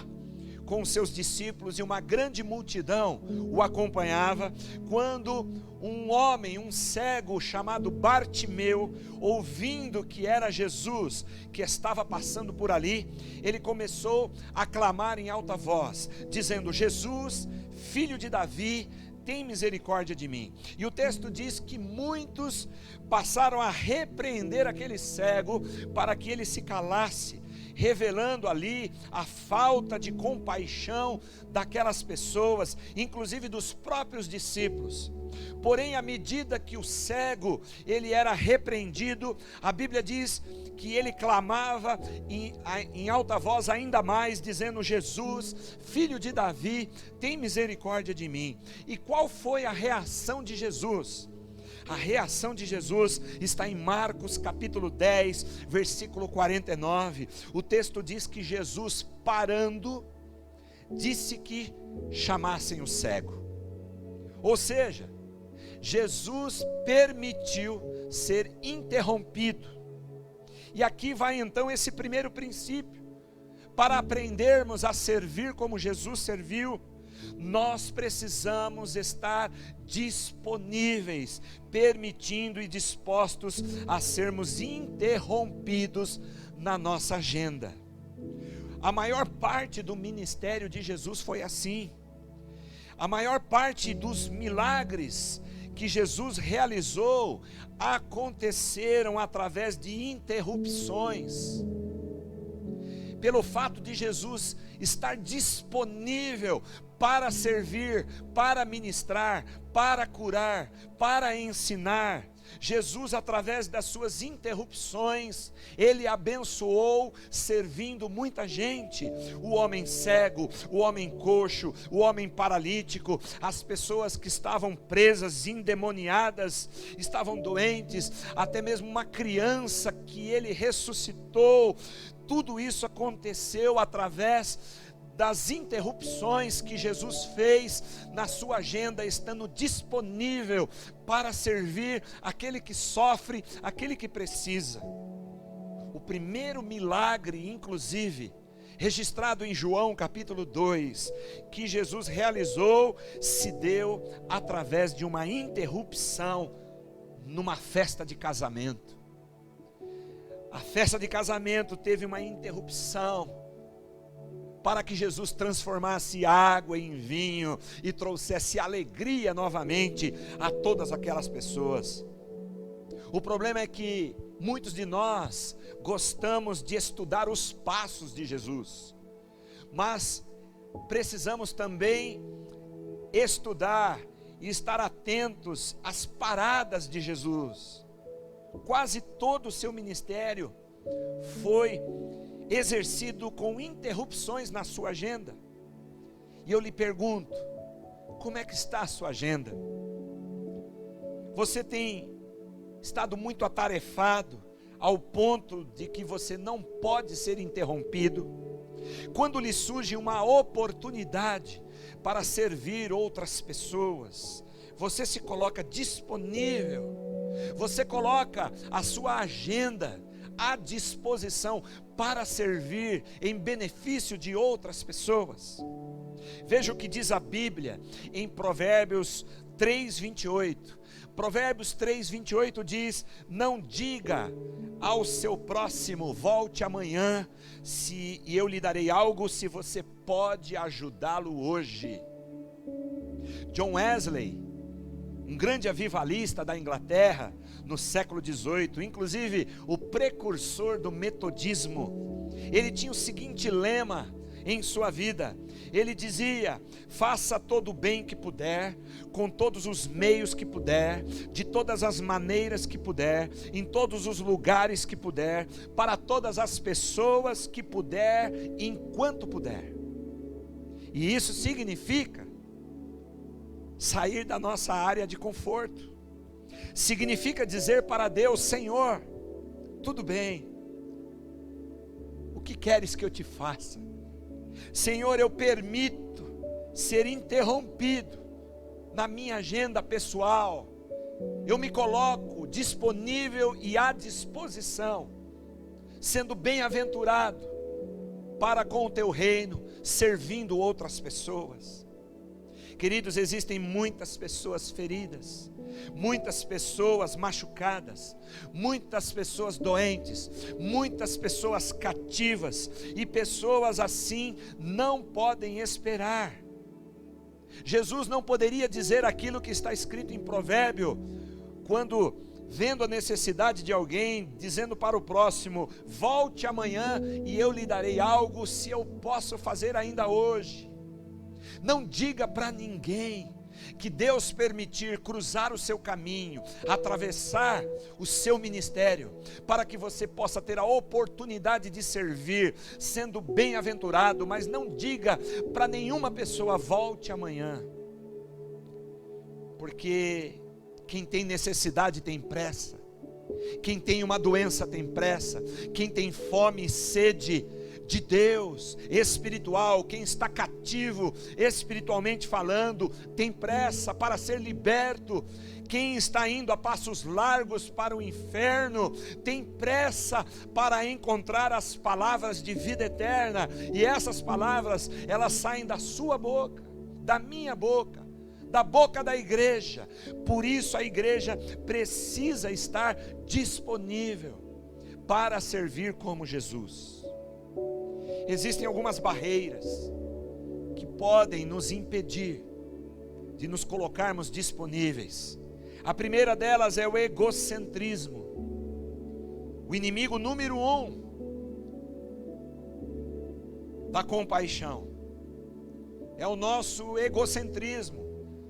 com seus discípulos, e uma grande multidão o acompanhava, quando um homem, um cego chamado Bartimeu, ouvindo que era Jesus que estava passando por ali, ele começou a clamar em alta voz, dizendo: Jesus, filho de Davi, tem misericórdia de mim. E o texto diz que muitos passaram a repreender aquele cego para que ele se calasse, revelando ali a falta de compaixão daquelas pessoas, inclusive dos próprios discípulos. Porém, à medida que o cego ele era repreendido, a Bíblia diz que ele clamava em alta voz ainda mais, dizendo: Jesus, filho de Davi, tem misericórdia de mim. E qual foi a reação de Jesus? A reação de Jesus está em Marcos capítulo 10, versículo 49. O texto diz que Jesus, parando, disse que chamassem o cego. Ou seja, Jesus permitiu ser interrompido. E aqui vai então esse primeiro princípio. Para aprendermos a servir como Jesus serviu, nós precisamos estar disponíveis, permitindo e dispostos a sermos interrompidos na nossa agenda. A maior parte do ministério de Jesus foi assim. A maior parte dos milagres que Jesus realizou aconteceram através de interrupções. Pelo fato de Jesus estar disponível para servir, para ministrar, para curar, para ensinar, Jesus, através das suas interrupções, ele abençoou, servindo muita gente. O homem cego, o homem coxo, o homem paralítico, as pessoas que estavam presas, endemoniadas, estavam doentes, até mesmo uma criança que ele ressuscitou. Tudo isso aconteceu através das interrupções que Jesus fez na sua agenda, estando disponível para servir aquele que sofre, aquele que precisa. O primeiro milagre, inclusive, registrado em João capítulo 2, que Jesus realizou, se deu através de uma interrupção numa festa de casamento. A festa de casamento teve uma interrupção para que Jesus transformasse água em vinho e trouxesse alegria novamente a todas aquelas pessoas. O problema é que muitos de nós gostamos de estudar os passos de Jesus, mas precisamos também estudar e estar atentos às paradas de Jesus. Quase todo o seu ministério foi exercido com interrupções na sua agenda. E eu lhe pergunto, como é que está a sua agenda? Você tem estado muito atarefado ao ponto de que você não pode ser interrompido. Quando lhe surge uma oportunidade para servir outras pessoas, você se coloca disponível, você coloca a sua agenda à disposição para servir em benefício de outras pessoas. Veja o que diz a Bíblia em Provérbios 3:28. Provérbios 3:28 diz: não diga ao seu próximo, volte amanhã, e eu lhe darei algo, se você pode ajudá-lo hoje. John Wesley, um grande avivalista da Inglaterra, no século XVIII, inclusive o precursor do metodismo, ele tinha o seguinte lema em sua vida. Ele dizia: faça todo o bem que puder, com todos os meios que puder, de todas as maneiras que puder, em todos os lugares que puder, para todas as pessoas que puder, enquanto puder. E isso significa sair da nossa área de conforto. Significa dizer para Deus: Senhor, tudo bem, o que queres que eu te faça? Senhor, eu permito ser interrompido na minha agenda pessoal. Eu me coloco disponível e à disposição, sendo bem-aventurado para com o teu reino, servindo outras pessoas. Queridos, existem muitas pessoas feridas, muitas pessoas machucadas, muitas pessoas doentes, muitas pessoas cativas, e pessoas assim não podem esperar. Jesus não poderia dizer aquilo que está escrito em Provérbio, quando vendo a necessidade de alguém, dizendo para o próximo: volte amanhã e eu lhe darei algo, se eu posso fazer ainda hoje. Não diga para ninguém que Deus permitir cruzar o seu caminho, atravessar o seu ministério, para que você possa ter a oportunidade de servir, sendo bem-aventurado, mas não diga para nenhuma pessoa: volte amanhã, porque quem tem necessidade tem pressa, quem tem uma doença tem pressa, quem tem fome e sede de Deus espiritual, quem está cativo espiritualmente falando, tem pressa para ser liberto. Quem está indo a passos largos para o inferno tem pressa para encontrar as palavras de vida eterna, e essas palavras, elas saem da sua boca, da minha boca, da boca da igreja. Por isso a igreja precisa estar disponível para servir como Jesus. Existem algumas barreiras que podem nos impedir de nos colocarmos disponíveis. A primeira delas é o egocentrismo. O inimigo número 1 da compaixão é o nosso egocentrismo.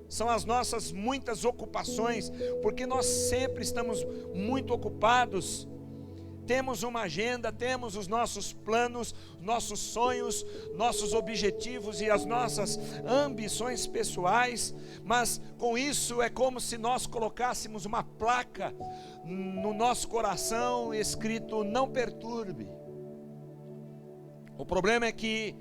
São as nossas muitas ocupações, porque nós sempre estamos muito ocupados. Temos uma agenda, temos os nossos planos, nossos sonhos, nossos objetivos e as nossas ambições pessoais, mas com isso é como se nós colocássemos uma placa no nosso coração escrito: não perturbe. O problema é que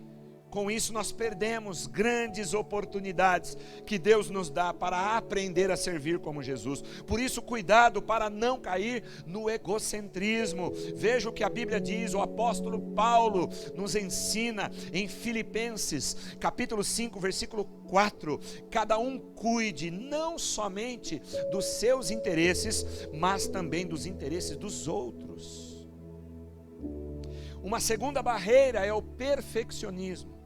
com isso nós perdemos grandes oportunidades que Deus nos dá para aprender a servir como Jesus. Por isso, cuidado para não cair no egocentrismo. Veja o que a Bíblia diz, o apóstolo Paulo nos ensina em Filipenses, capítulo 5, versículo 4. Cada um cuide não somente dos seus interesses, mas também dos interesses dos outros. Uma segunda barreira é o perfeccionismo.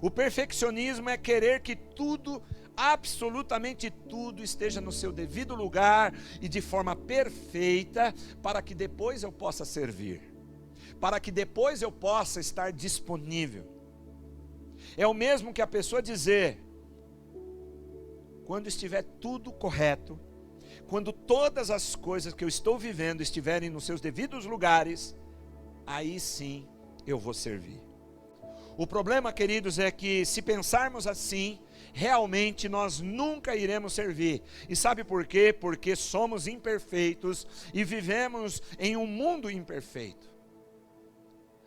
O perfeccionismo é querer que tudo, absolutamente tudo, esteja no seu devido lugar e de forma perfeita, para que depois eu possa servir, para que depois eu possa estar disponível. É o mesmo que a pessoa dizer: quando estiver tudo correto, quando todas as coisas que eu estou vivendo estiverem nos seus devidos lugares, aí sim eu vou servir. O problema, queridos, é que se pensarmos assim, realmente nós nunca iremos servir. E sabe por quê? Porque somos imperfeitos e vivemos em um mundo imperfeito.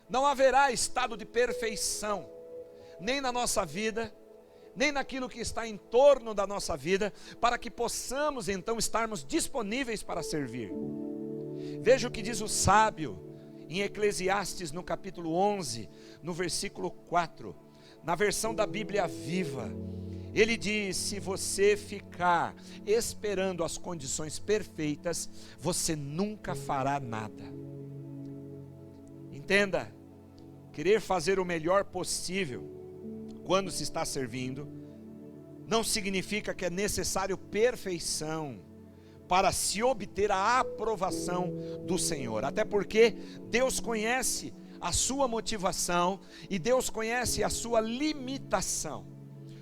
Não haverá estado de perfeição, nem na nossa vida, nem naquilo que está em torno da nossa vida, para que possamos então estarmos disponíveis para servir. Veja o que diz o sábio em Eclesiastes no capítulo 11, no versículo 4, na versão da Bíblia Viva. Ele diz: se você ficar esperando as condições perfeitas, você nunca fará nada. Entenda, querer fazer o melhor possível quando se está servindo, não significa que é necessário perfeição para se obter a aprovação do Senhor. Até porque Deus conhece a sua motivação e Deus conhece a sua limitação.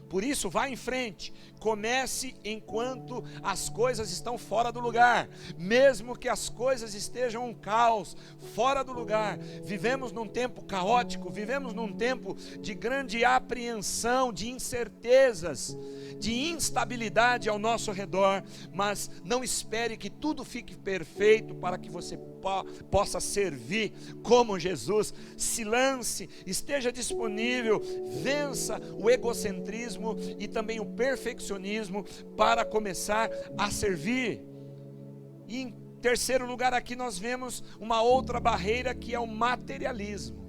Por isso, vá em frente, comece enquanto as coisas estão fora do lugar, mesmo que as coisas estejam um caos, fora do lugar. Vivemos num tempo caótico, vivemos num tempo de grande apreensão, de incertezas, de instabilidade ao nosso redor, mas não espere que tudo fique perfeito para que você possa servir como Jesus. Se lance, esteja disponível, vença o egocentrismo e também o perfeccionismo para começar a servir. E em terceiro lugar, aqui nós vemos uma outra barreira, que é o materialismo.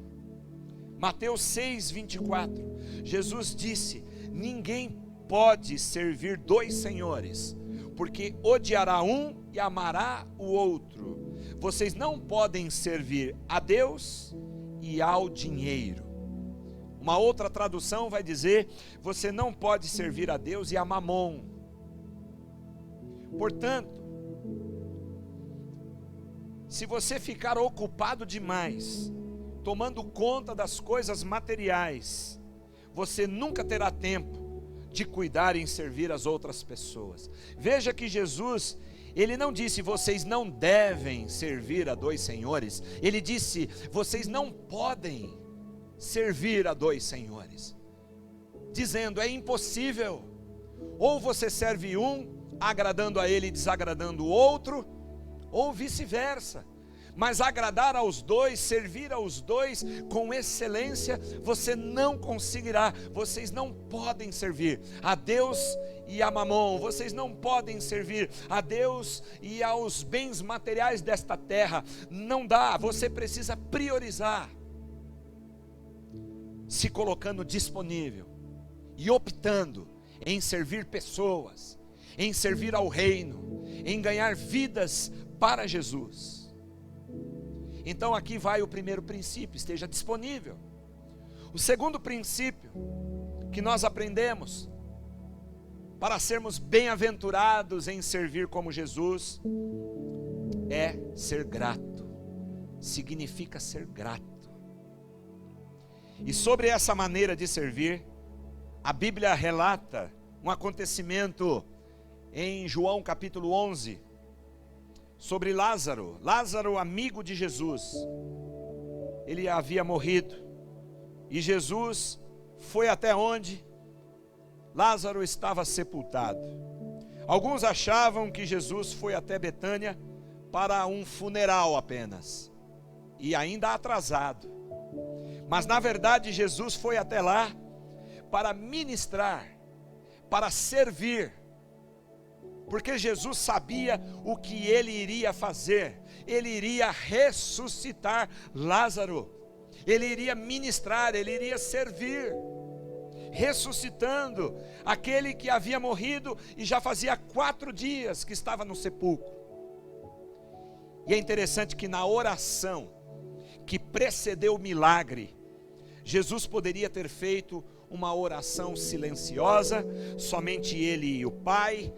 Mateus 6:24, Jesus disse: ninguém pode servir dois senhores, porque odiará um e amará o outro. Vocês não podem servir a Deus e ao dinheiro. Uma outra tradução vai dizer: você não pode servir a Deus e a Mamon. Portanto, se você ficar ocupado demais, tomando conta das coisas materiais, você nunca terá tempo de cuidar e servir as outras pessoas. Veja que Jesus, ele não disse: vocês não devem servir a dois senhores. Ele disse: vocês não podem servir a dois senhores, dizendo: é impossível. Ou você serve um, agradando a ele e desagradando o outro, ou vice-versa. Mas agradar aos dois, servir aos dois com excelência, você não conseguirá. Vocês não podem servir a Deus e a Mamon. Vocês não podem servir a Deus e aos bens materiais desta terra. Não dá. Você precisa priorizar, se colocando disponível e optando em servir pessoas, em servir ao reino, em ganhar vidas para Jesus. Então aqui vai o primeiro princípio: esteja disponível. O segundo princípio que nós aprendemos para sermos bem-aventurados em servir como Jesus é ser grato. Significa ser grato. E sobre essa maneira de servir, a Bíblia relata um acontecimento em João capítulo 11, sobre Lázaro. Lázaro, amigo de Jesus, ele havia morrido, e Jesus foi até onde Lázaro estava sepultado. Alguns achavam que Jesus foi até Betânia para um funeral apenas, e ainda atrasado. Mas na verdade Jesus foi até lá para ministrar, para servir, porque Jesus sabia o que ele iria fazer. Ele iria ressuscitar Lázaro, ele iria ministrar, ele iria servir, ressuscitando aquele que havia morrido e já fazia 4 dias que estava no sepulcro. E é interessante que na oração que precedeu o milagre, Jesus poderia ter feito uma oração silenciosa, somente ele e o Pai,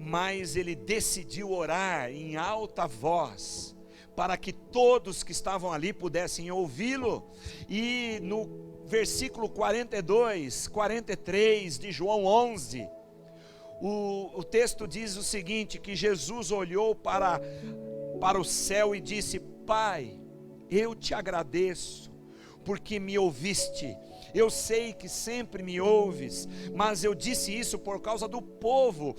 mas ele decidiu orar em alta voz, para que todos que estavam ali pudessem ouvi-lo. E no versículo 42, 43 de João 11, o texto diz o seguinte: que Jesus olhou para o céu e disse: Pai, eu te agradeço, porque me ouviste. Eu sei que sempre me ouves, mas eu disse isso por causa do povo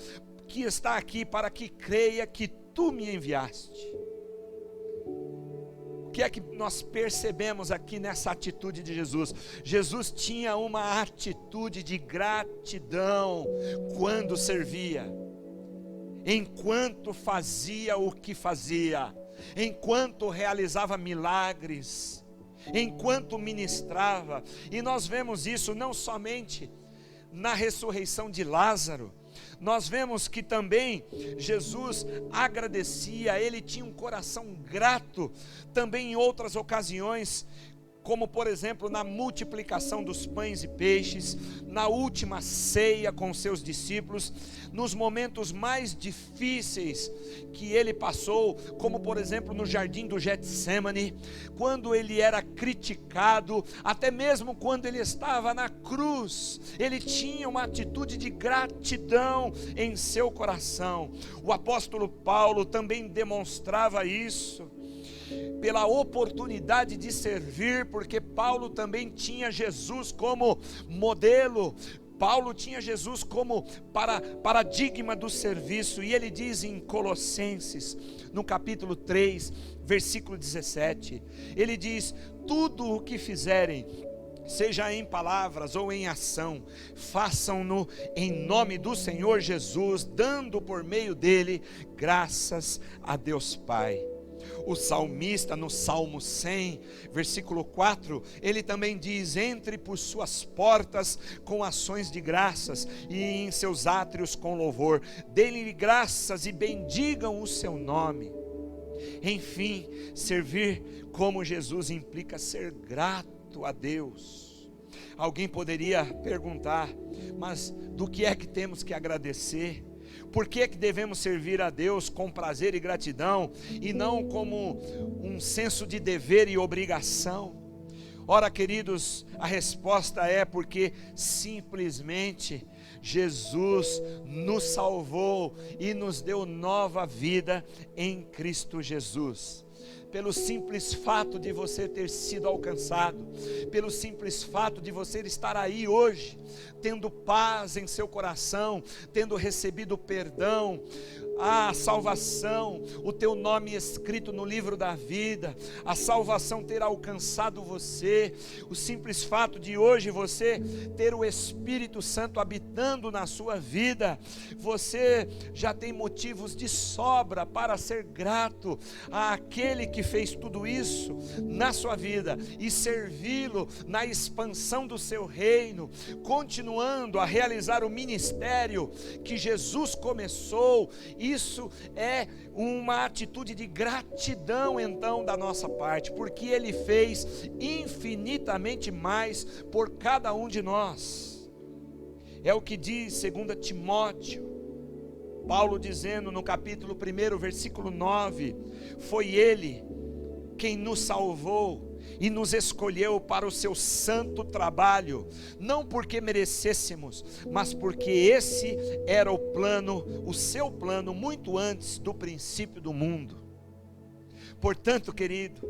que está aqui, para que creia que tu me enviaste. O que é que nós percebemos aqui nessa atitude de Jesus? Jesus tinha uma atitude de gratidão quando servia, enquanto fazia o que fazia, enquanto realizava milagres, enquanto ministrava. E nós vemos isso não somente na ressurreição de Lázaro, nós vemos que também Jesus agradecia, ele tinha um coração grato também em outras ocasiões, como por exemplo na multiplicação dos pães e peixes, na última ceia com seus discípulos, nos momentos mais difíceis que ele passou, como por exemplo no jardim do Getsemane, quando ele era criticado, até mesmo quando ele estava na cruz, ele tinha uma atitude de gratidão em seu coração. O apóstolo Paulo também demonstrava isso, pela oportunidade de servir, porque Paulo também tinha Jesus como modelo, Paulo tinha Jesus como paradigma do serviço, e ele diz em Colossenses, no capítulo 3, versículo 17, ele diz: tudo o que fizerem, seja em palavras ou em ação, façam-no em nome do Senhor Jesus, dando por meio dele graças a Deus Pai. O salmista no Salmo 100, versículo 4, ele também diz: entre por suas portas com ações de graças e em seus átrios com louvor, dê-lhe graças e bendigam o seu nome. Enfim, servir como Jesus implica ser grato a Deus. Alguém poderia perguntar: mas do que é que temos que agradecer? Por que é que devemos servir a Deus com prazer e gratidão, e não como um senso de dever e obrigação? Ora, queridos, a resposta é porque simplesmente Jesus nos salvou e nos deu nova vida em Cristo Jesus. Pelo simples fato de você ter sido alcançado, pelo simples fato de você estar aí hoje, tendo paz em seu coração, tendo recebido perdão, a salvação, o teu nome escrito no livro da vida, a salvação ter alcançado você, o simples fato de hoje você ter o Espírito Santo habitando na sua vida, você já tem motivos de sobra para ser grato àquele que fez tudo isso na sua vida e servi-lo na expansão do seu reino, continuando a realizar o ministério que Jesus começou. Isso é uma atitude de gratidão então da nossa parte, porque Ele fez infinitamente mais por cada um de nós. É o que diz 2 Timóteo, Paulo dizendo no capítulo 1, versículo 9, foi Ele quem nos salvou e nos escolheu para o seu santo trabalho, não porque merecêssemos, mas porque esse era o plano, o seu plano, muito antes do princípio do mundo. Portanto, querido,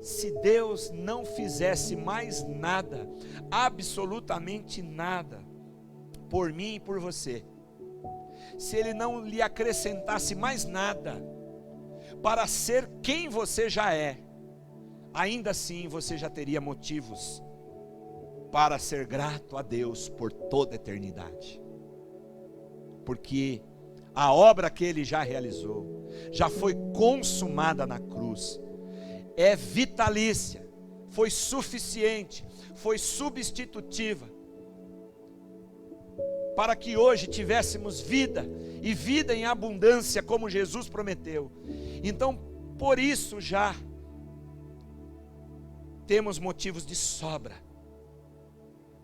se Deus não fizesse mais nada, absolutamente nada, por mim e por você, se Ele não lhe acrescentasse mais nada, para ser quem você já é, ainda assim você já teria motivos para ser grato a Deus por toda a eternidade, porque a obra que Ele já realizou, já foi consumada na cruz, é vitalícia, foi suficiente, foi substitutiva, para que hoje tivéssemos vida, e vida em abundância, como Jesus prometeu. Então, por isso já temos motivos de sobra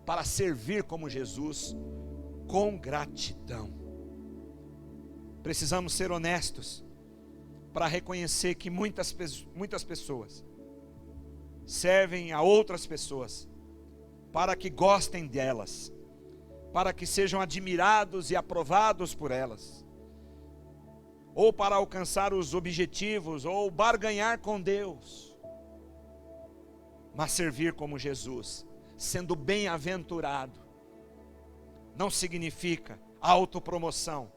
para servir como Jesus com gratidão. Precisamos ser honestos para reconhecer que muitas pessoas servem a outras pessoas para que gostem delas, para que sejam admirados e aprovados por elas, ou para alcançar os objetivos, ou barganhar com Deus. Mas servir como Jesus, sendo bem-aventurado, não significa autopromoção,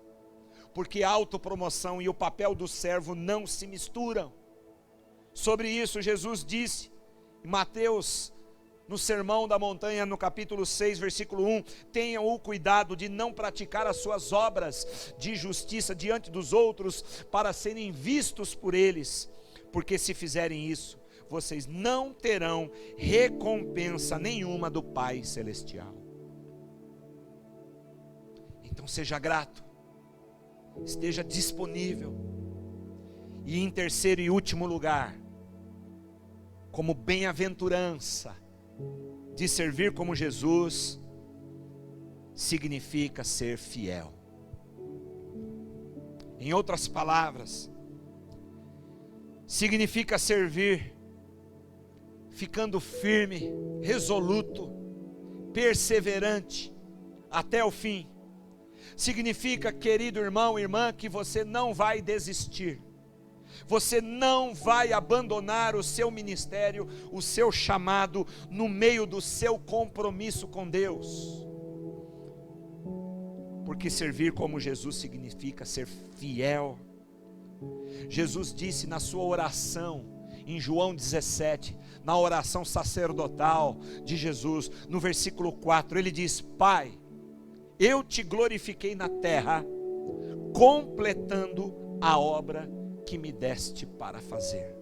porque autopromoção e o papel do servo não se misturam. Sobre isso Jesus disse em Mateus, no Sermão da Montanha, no capítulo 6, versículo 1, tenham o cuidado de não praticar as suas obras de justiça diante dos outros, para serem vistos por eles, porque se fizerem isso, vocês não terão recompensa nenhuma do Pai Celestial. Então seja grato, esteja disponível, e em terceiro e último lugar, como bem-aventurança de servir como Jesus, significa ser fiel. Em outras palavras, significa servir ficando firme, resoluto, perseverante até o fim. Significa, querido irmão, irmã, que você não vai desistir. Você não vai abandonar o seu ministério, o seu chamado, no meio do seu compromisso com Deus. Porque servir como Jesus significa ser fiel. Jesus disse na sua oração, em João 17, na oração sacerdotal de Jesus, no versículo 4, ele diz: Pai, eu te glorifiquei na terra, completando a obra que me deste para fazer.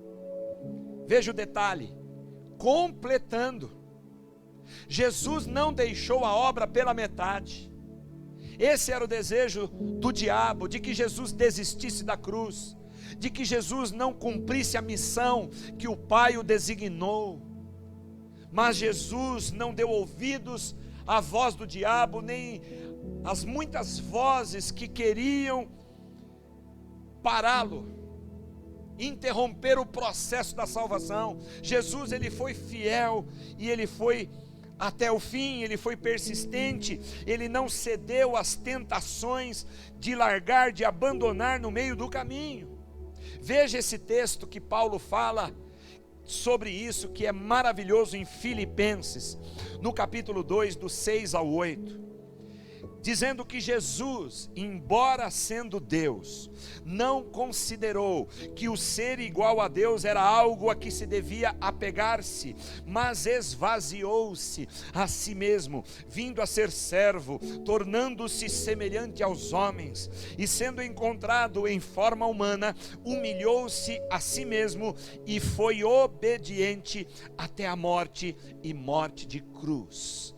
Veja o detalhe, completando. Jesus não deixou a obra pela metade. Esse era o desejo do diabo, de que Jesus desistisse da cruz, de que Jesus não cumprisse a missão que o Pai o designou. Mas Jesus não deu ouvidos à voz do diabo, nem às muitas vozes que queriam pará-lo, interromper o processo da salvação. Jesus, ele foi fiel e ele foi até o fim, ele foi persistente, ele não cedeu às tentações de largar, de abandonar no meio do caminho. Veja esse texto que Paulo fala sobre isso, que é maravilhoso, em Filipenses, no capítulo 2, do 6 ao 8. Dizendo que Jesus, embora sendo Deus, não considerou que o ser igual a Deus era algo a que se devia apegar-se, mas esvaziou-se a si mesmo, vindo a ser servo, tornando-se semelhante aos homens, e sendo encontrado em forma humana, humilhou-se a si mesmo e foi obediente até a morte, e morte de cruz.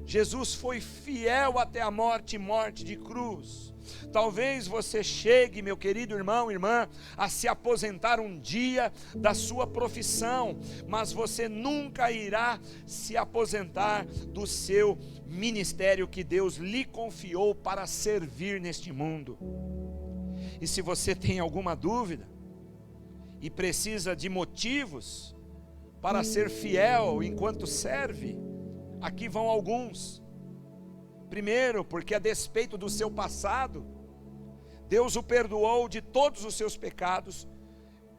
Jesus foi fiel até a morte e morte de cruz. Talvez você chegue, meu querido irmão, irmã, a se aposentar um dia da sua profissão, mas você nunca irá se aposentar do seu ministério que Deus lhe confiou para servir neste mundo. E se você tem alguma dúvida e precisa de motivos para ser fiel enquanto serve, aqui vão alguns. Primeiro, porque a despeito do seu passado, Deus o perdoou de todos os seus pecados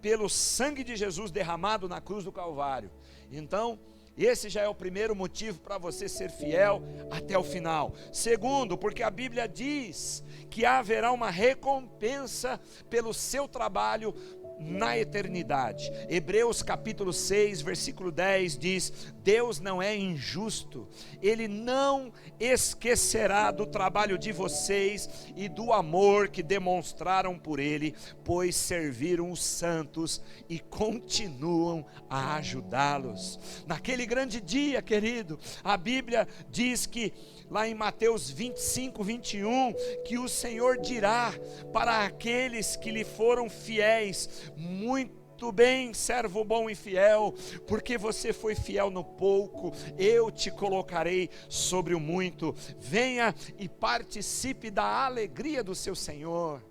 pelo sangue de Jesus derramado na cruz do Calvário. Então, esse já é o primeiro motivo para você ser fiel até o final. Segundo, porque a Bíblia diz que haverá uma recompensa pelo seu trabalho na eternidade. Hebreus capítulo 6, versículo 10 diz: Deus não é injusto, Ele não esquecerá do trabalho de vocês e do amor que demonstraram por Ele, pois serviram os santos e continuam a ajudá-los. Naquele grande dia, querido, a Bíblia diz que lá em Mateus 25, 21, que o Senhor dirá para aqueles que lhe foram fiéis: muito bem, servo bom e fiel, porque você foi fiel no pouco, eu te colocarei sobre o muito. Venha e participe da alegria do seu Senhor.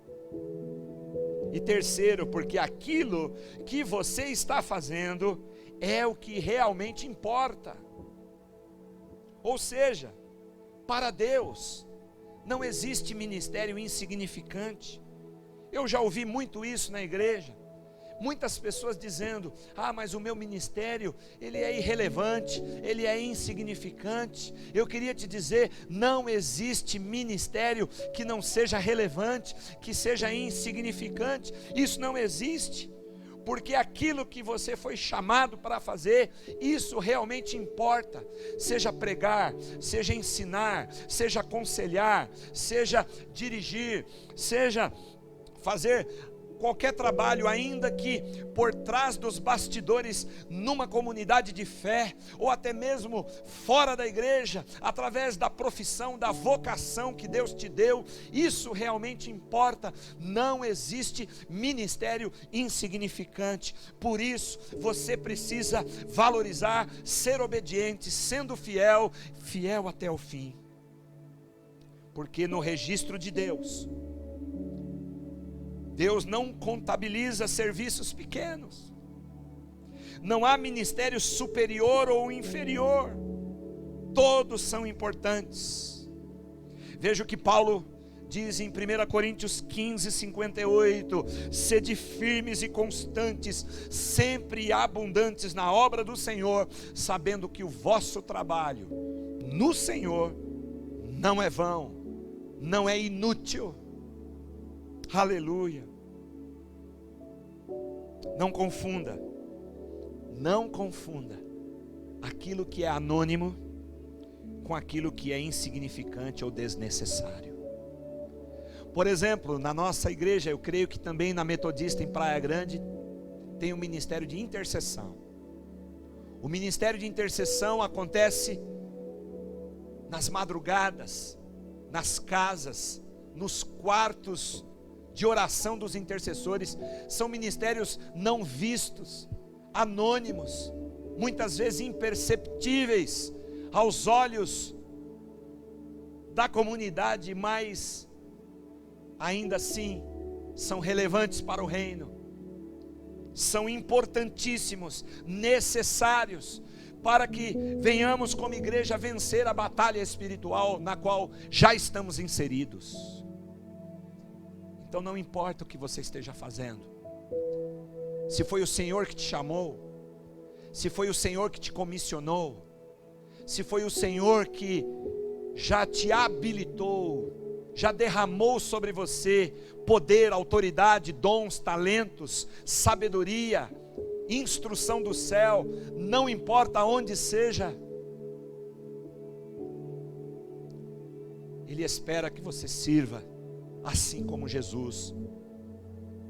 E terceiro, porque aquilo que você está fazendo é o que realmente importa. Ou seja, para Deus não existe ministério insignificante. Eu já ouvi muito isso na igreja, Muitas pessoas dizendo: ah, mas o meu ministério, ele é irrelevante, ele é insignificante. Eu queria te dizer, não existe ministério que não seja relevante, que seja insignificante. Isso não existe, porque aquilo que você foi chamado para fazer, isso realmente importa. Seja pregar, seja ensinar, seja aconselhar, seja dirigir, seja fazer qualquer trabalho, ainda que por trás dos bastidores, numa comunidade de fé, ou até mesmo fora da igreja, através da profissão, da vocação que Deus te deu, isso realmente importa. Não existe ministério insignificante. Por isso, você precisa valorizar, ser obediente, sendo fiel, fiel até o fim. Porque no registro de Deus não contabiliza serviços pequenos. Não há ministério superior ou inferior. Todos são importantes. Veja o que Paulo diz em 1 Coríntios 15, 58. Sede firmes e constantes, sempre abundantes na obra do Senhor, sabendo que o vosso trabalho no Senhor não é vão, não é inútil. Aleluia. Não confunda aquilo que é anônimo com aquilo que é insignificante ou desnecessário. Por exemplo, na nossa igreja, eu creio que também na Metodista em Praia Grande, tem um ministério de intercessão. O ministério de intercessão acontece nas madrugadas, nas casas, nos quartos de oração dos intercessores. São ministérios não vistos, anônimos, muitas vezes imperceptíveis aos olhos da comunidade, mas ainda assim são relevantes para o reino, são importantíssimos, necessários, para que venhamos como igreja vencer a batalha espiritual na qual já estamos inseridos. Então não importa o que você esteja fazendo, se foi o Senhor que te chamou, se foi o Senhor que te comissionou, se foi o Senhor que já te habilitou, já derramou sobre você poder, autoridade, dons, talentos, sabedoria, instrução do céu, não importa onde seja, Ele espera que você sirva assim como Jesus,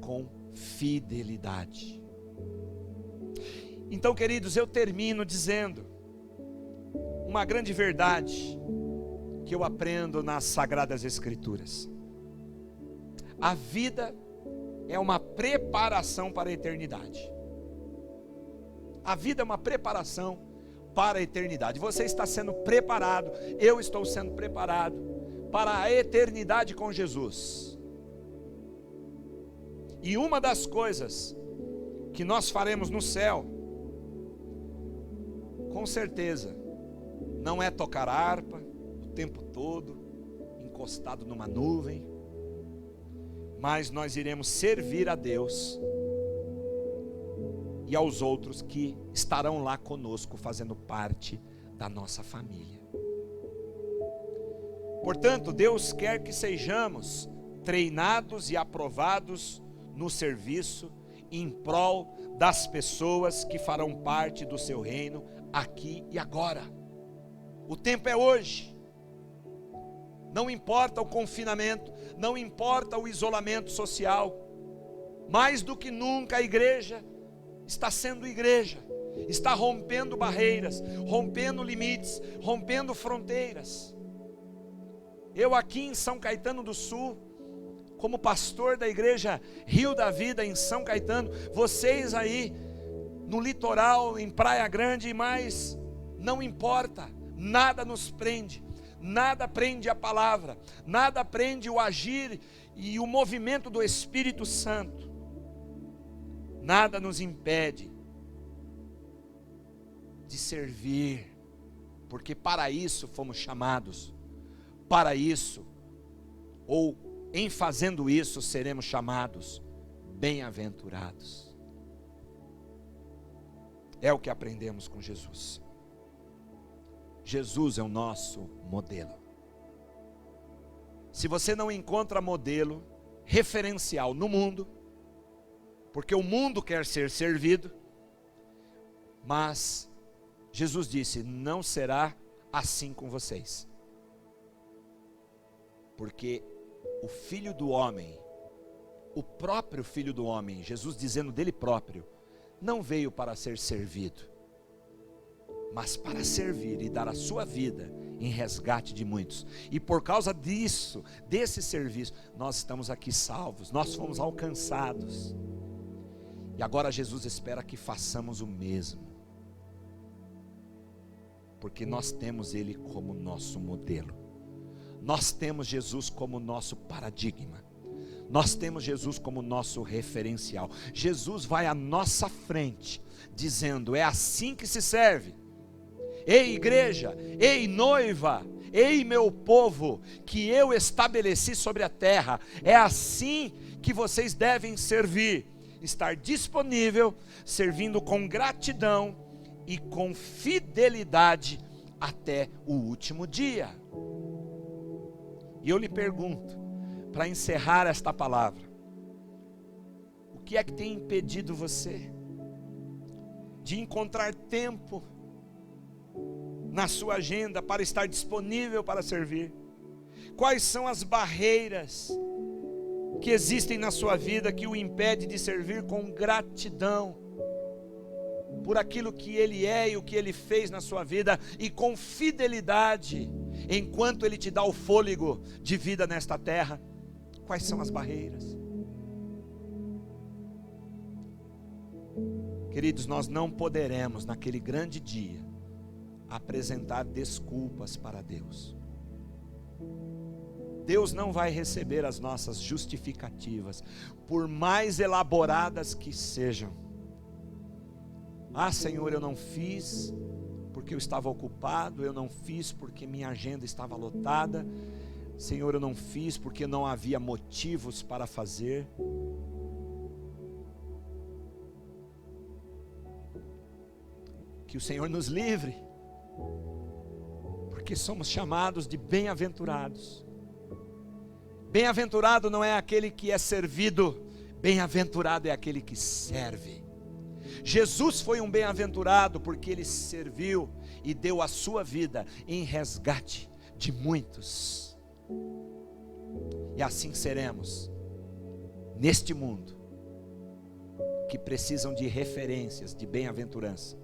com fidelidade. Então, queridos, eu termino dizendo uma grande verdade que eu aprendo nas Sagradas Escrituras. A vida é uma preparação para a eternidade. A vida é uma preparação para a eternidade. Você está sendo preparado, eu estou sendo preparado para a eternidade com Jesus. E uma das coisas que nós faremos no céu, com certeza, não é tocar harpa o tempo todo, encostado numa nuvem, mas nós iremos servir a Deus e aos outros que estarão lá conosco, fazendo parte da nossa família. Portanto, Deus quer que sejamos treinados e aprovados no serviço em prol das pessoas que farão parte do seu reino aqui e agora. O tempo é hoje. Não importa o confinamento, não importa o isolamento social. Mais do que nunca a igreja está sendo igreja, está rompendo barreiras, rompendo limites, rompendo fronteiras. Eu aqui em São Caetano do Sul, como pastor da igreja Rio da Vida em São Caetano, vocês aí no litoral, em Praia Grande, mas não importa, nada nos prende, nada prende a palavra, nada prende o agir e o movimento do Espírito Santo, nada nos impede de servir, porque para isso fomos chamados. Para isso, ou em fazendo isso, seremos chamados bem-aventurados. É o que aprendemos com Jesus. Jesus é o nosso modelo. Se você não encontra modelo referencial no mundo, porque o mundo quer ser servido, mas Jesus disse: não será assim com vocês. Porque o Filho do Homem, o próprio Filho do Homem, Jesus dizendo dele próprio, não veio para ser servido, mas para servir e dar a sua vida em resgate de muitos. E por causa disso, desse serviço, nós estamos aqui salvos, nós fomos alcançados. E agora Jesus espera que façamos o mesmo, porque nós temos Ele como nosso modelo, nós temos Jesus como nosso paradigma, nós temos Jesus como nosso referencial. Jesus vai à nossa frente, dizendo: é assim que se serve. Ei igreja, ei noiva, ei meu povo, que eu estabeleci sobre a terra, é assim que vocês devem servir. Estar disponível, servindo com gratidão e com fidelidade até o último dia. E eu lhe pergunto, para encerrar esta palavra, o que é que tem impedido você de encontrar tempo na sua agenda para estar disponível para servir? Quais são as barreiras que existem na sua vida que o impede de servir com gratidão por aquilo que Ele é e o que Ele fez na sua vida, e com fidelidade enquanto Ele te dá o fôlego de vida nesta terra? Quais são as barreiras? Queridos, nós não poderemos naquele grande dia apresentar desculpas para Deus. Deus não vai receber as nossas justificativas, por mais elaboradas que sejam. Ah, Senhor, eu não fiz porque eu estava ocupado, eu não fiz porque minha agenda estava lotada, Senhor, eu não fiz porque não havia motivos para fazer. Que o Senhor nos livre, porque somos chamados de bem-aventurados. Bem-aventurado não é aquele que é servido, bem-aventurado é aquele que serve. Jesus foi um bem-aventurado porque Ele serviu e deu a sua vida em resgate de muitos. E assim seremos neste mundo que precisam de referências de bem-aventurança,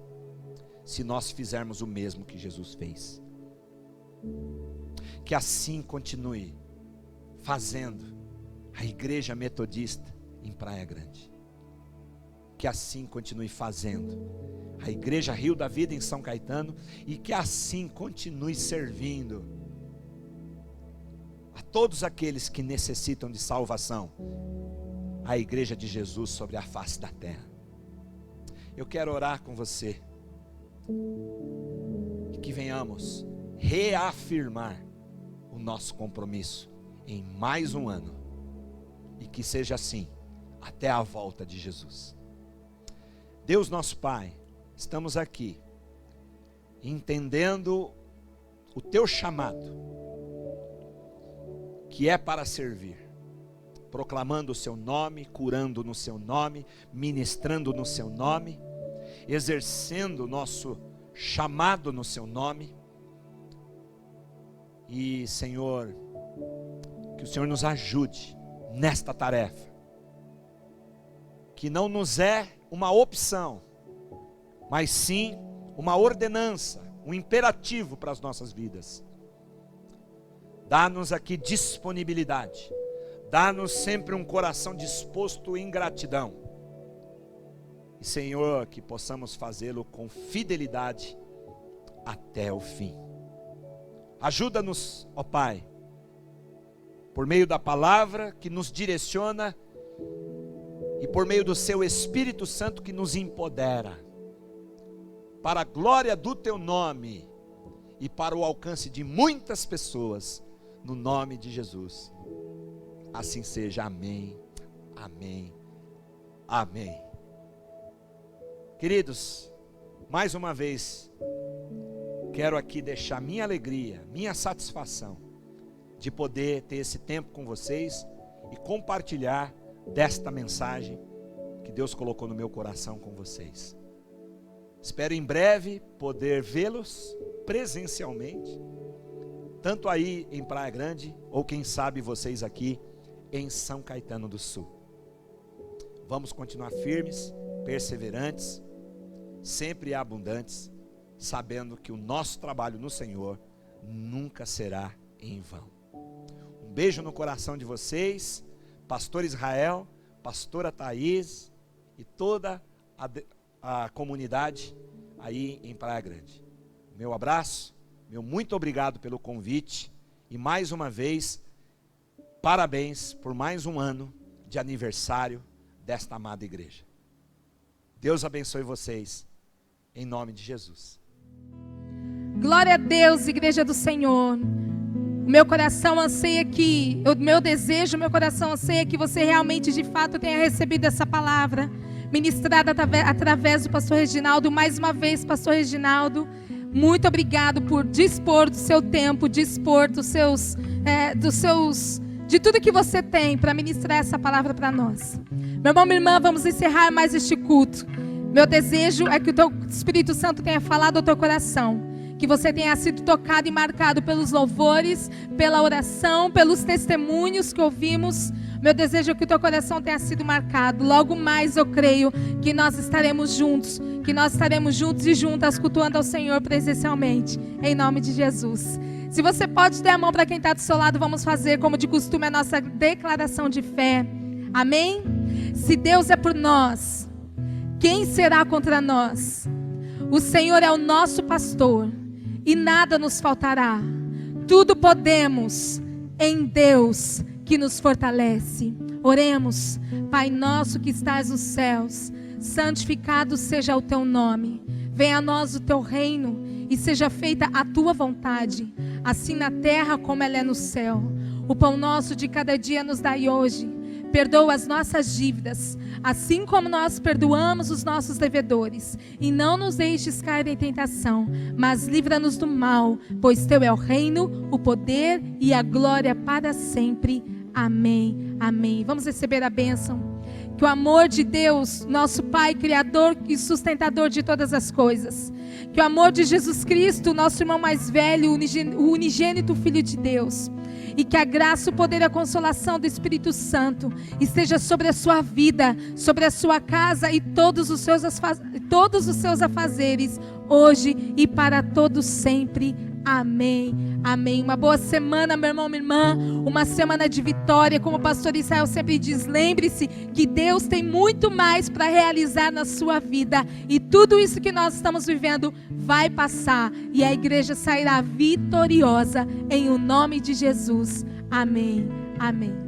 se nós fizermos o mesmo que Jesus fez. Que assim continue fazendo a Igreja Metodista em Praia Grande. Que assim continue fazendo a Igreja Rio da Vida em São Caetano, e que assim continue servindo a todos aqueles que necessitam de salvação, a Igreja de Jesus sobre a face da terra. Eu quero orar com você, e que venhamos reafirmar o nosso compromisso em mais um ano, e que seja assim até a volta de Jesus. Deus nosso Pai, estamos aqui entendendo o Teu chamado, que é para servir, proclamando o Seu nome, curando no Seu nome, ministrando no Seu nome, exercendo o nosso chamado no Seu nome. E Senhor, que o Senhor nos ajude nesta tarefa, que não nos é uma opção, mas sim uma ordenança, um imperativo para as nossas vidas. Dá-nos aqui disponibilidade, dá-nos sempre um coração disposto em gratidão, e Senhor, que possamos fazê-lo com fidelidade até o fim. Ajuda-nos, ó Pai, por meio da palavra que nos direciona e por meio do Seu Espírito Santo que nos empodera, para a glória do Teu nome e para o alcance de muitas pessoas, no nome de Jesus. Assim seja, amém, amém, amém. Queridos, mais uma vez, quero aqui deixar minha alegria, minha satisfação de poder ter esse tempo com vocês e compartilhar desta mensagem que Deus colocou no meu coração com vocês. Espero em breve poder vê-los presencialmente, tanto aí em Praia Grande, ou quem sabe vocês aqui em São Caetano do Sul. Vamos continuar firmes, perseverantes, sempre abundantes, sabendo que o nosso trabalho no Senhor nunca será em vão. Um beijo no coração de vocês, pastor Israel, pastora Thaís e toda a comunidade aí em Praia Grande. Meu abraço, meu muito obrigado pelo convite e mais uma vez, parabéns por mais um ano de aniversário desta amada igreja. Deus abençoe vocês, em nome de Jesus. Glória a Deus, igreja do Senhor. O meu coração anseia que, meu coração anseia que você realmente, de fato, tenha recebido essa palavra ministrada através do pastor Reginaldo. Mais uma vez, pastor Reginaldo, muito obrigado por dispor do seu tempo, dispor de tudo que você tem para ministrar essa palavra para nós. Meu irmão, minha irmã, vamos encerrar mais este culto. Meu desejo é que o teu Espírito Santo tenha falado ao teu coração, que você tenha sido tocado e marcado pelos louvores, pela oração, pelos testemunhos que ouvimos. Meu desejo é que o teu coração tenha sido marcado. Logo mais eu creio que nós estaremos juntos, e juntas cultuando ao Senhor presencialmente, em nome de Jesus. Se você pode dar a mão para quem está do seu lado, vamos fazer como de costume a nossa declaração de fé. Amém? Se Deus é por nós, quem será contra nós? O Senhor é o nosso pastor e nada nos faltará. Tudo podemos em Deus que nos fortalece. Oremos. Pai nosso que estás nos céus, santificado seja o teu nome. Venha a nós o teu reino e seja feita a tua vontade, assim na terra como ela é no céu. O pão nosso de cada dia nos dai hoje. Perdoa as nossas dívidas, assim como nós perdoamos os nossos devedores. E não nos deixes cair em tentação, mas livra-nos do mal, pois teu é o reino, o poder e a glória para sempre. Amém, amém. Vamos receber a bênção. Que o amor de Deus, nosso Pai, Criador e sustentador de todas as coisas, que o amor de Jesus Cristo, nosso irmão mais velho, o unigênito Filho de Deus, e que a graça, o poder e a consolação do Espírito Santo esteja sobre a sua vida, sobre a sua casa e todos os seus afazeres, hoje e para todos sempre. Amém, amém. Uma boa semana, meu irmão, minha irmã, uma semana de vitória. Como o pastor Israel sempre diz, lembre-se que Deus tem muito mais para realizar na sua vida, e tudo isso que nós estamos vivendo vai passar, e a igreja sairá vitoriosa em o nome de Jesus. Amém, amém.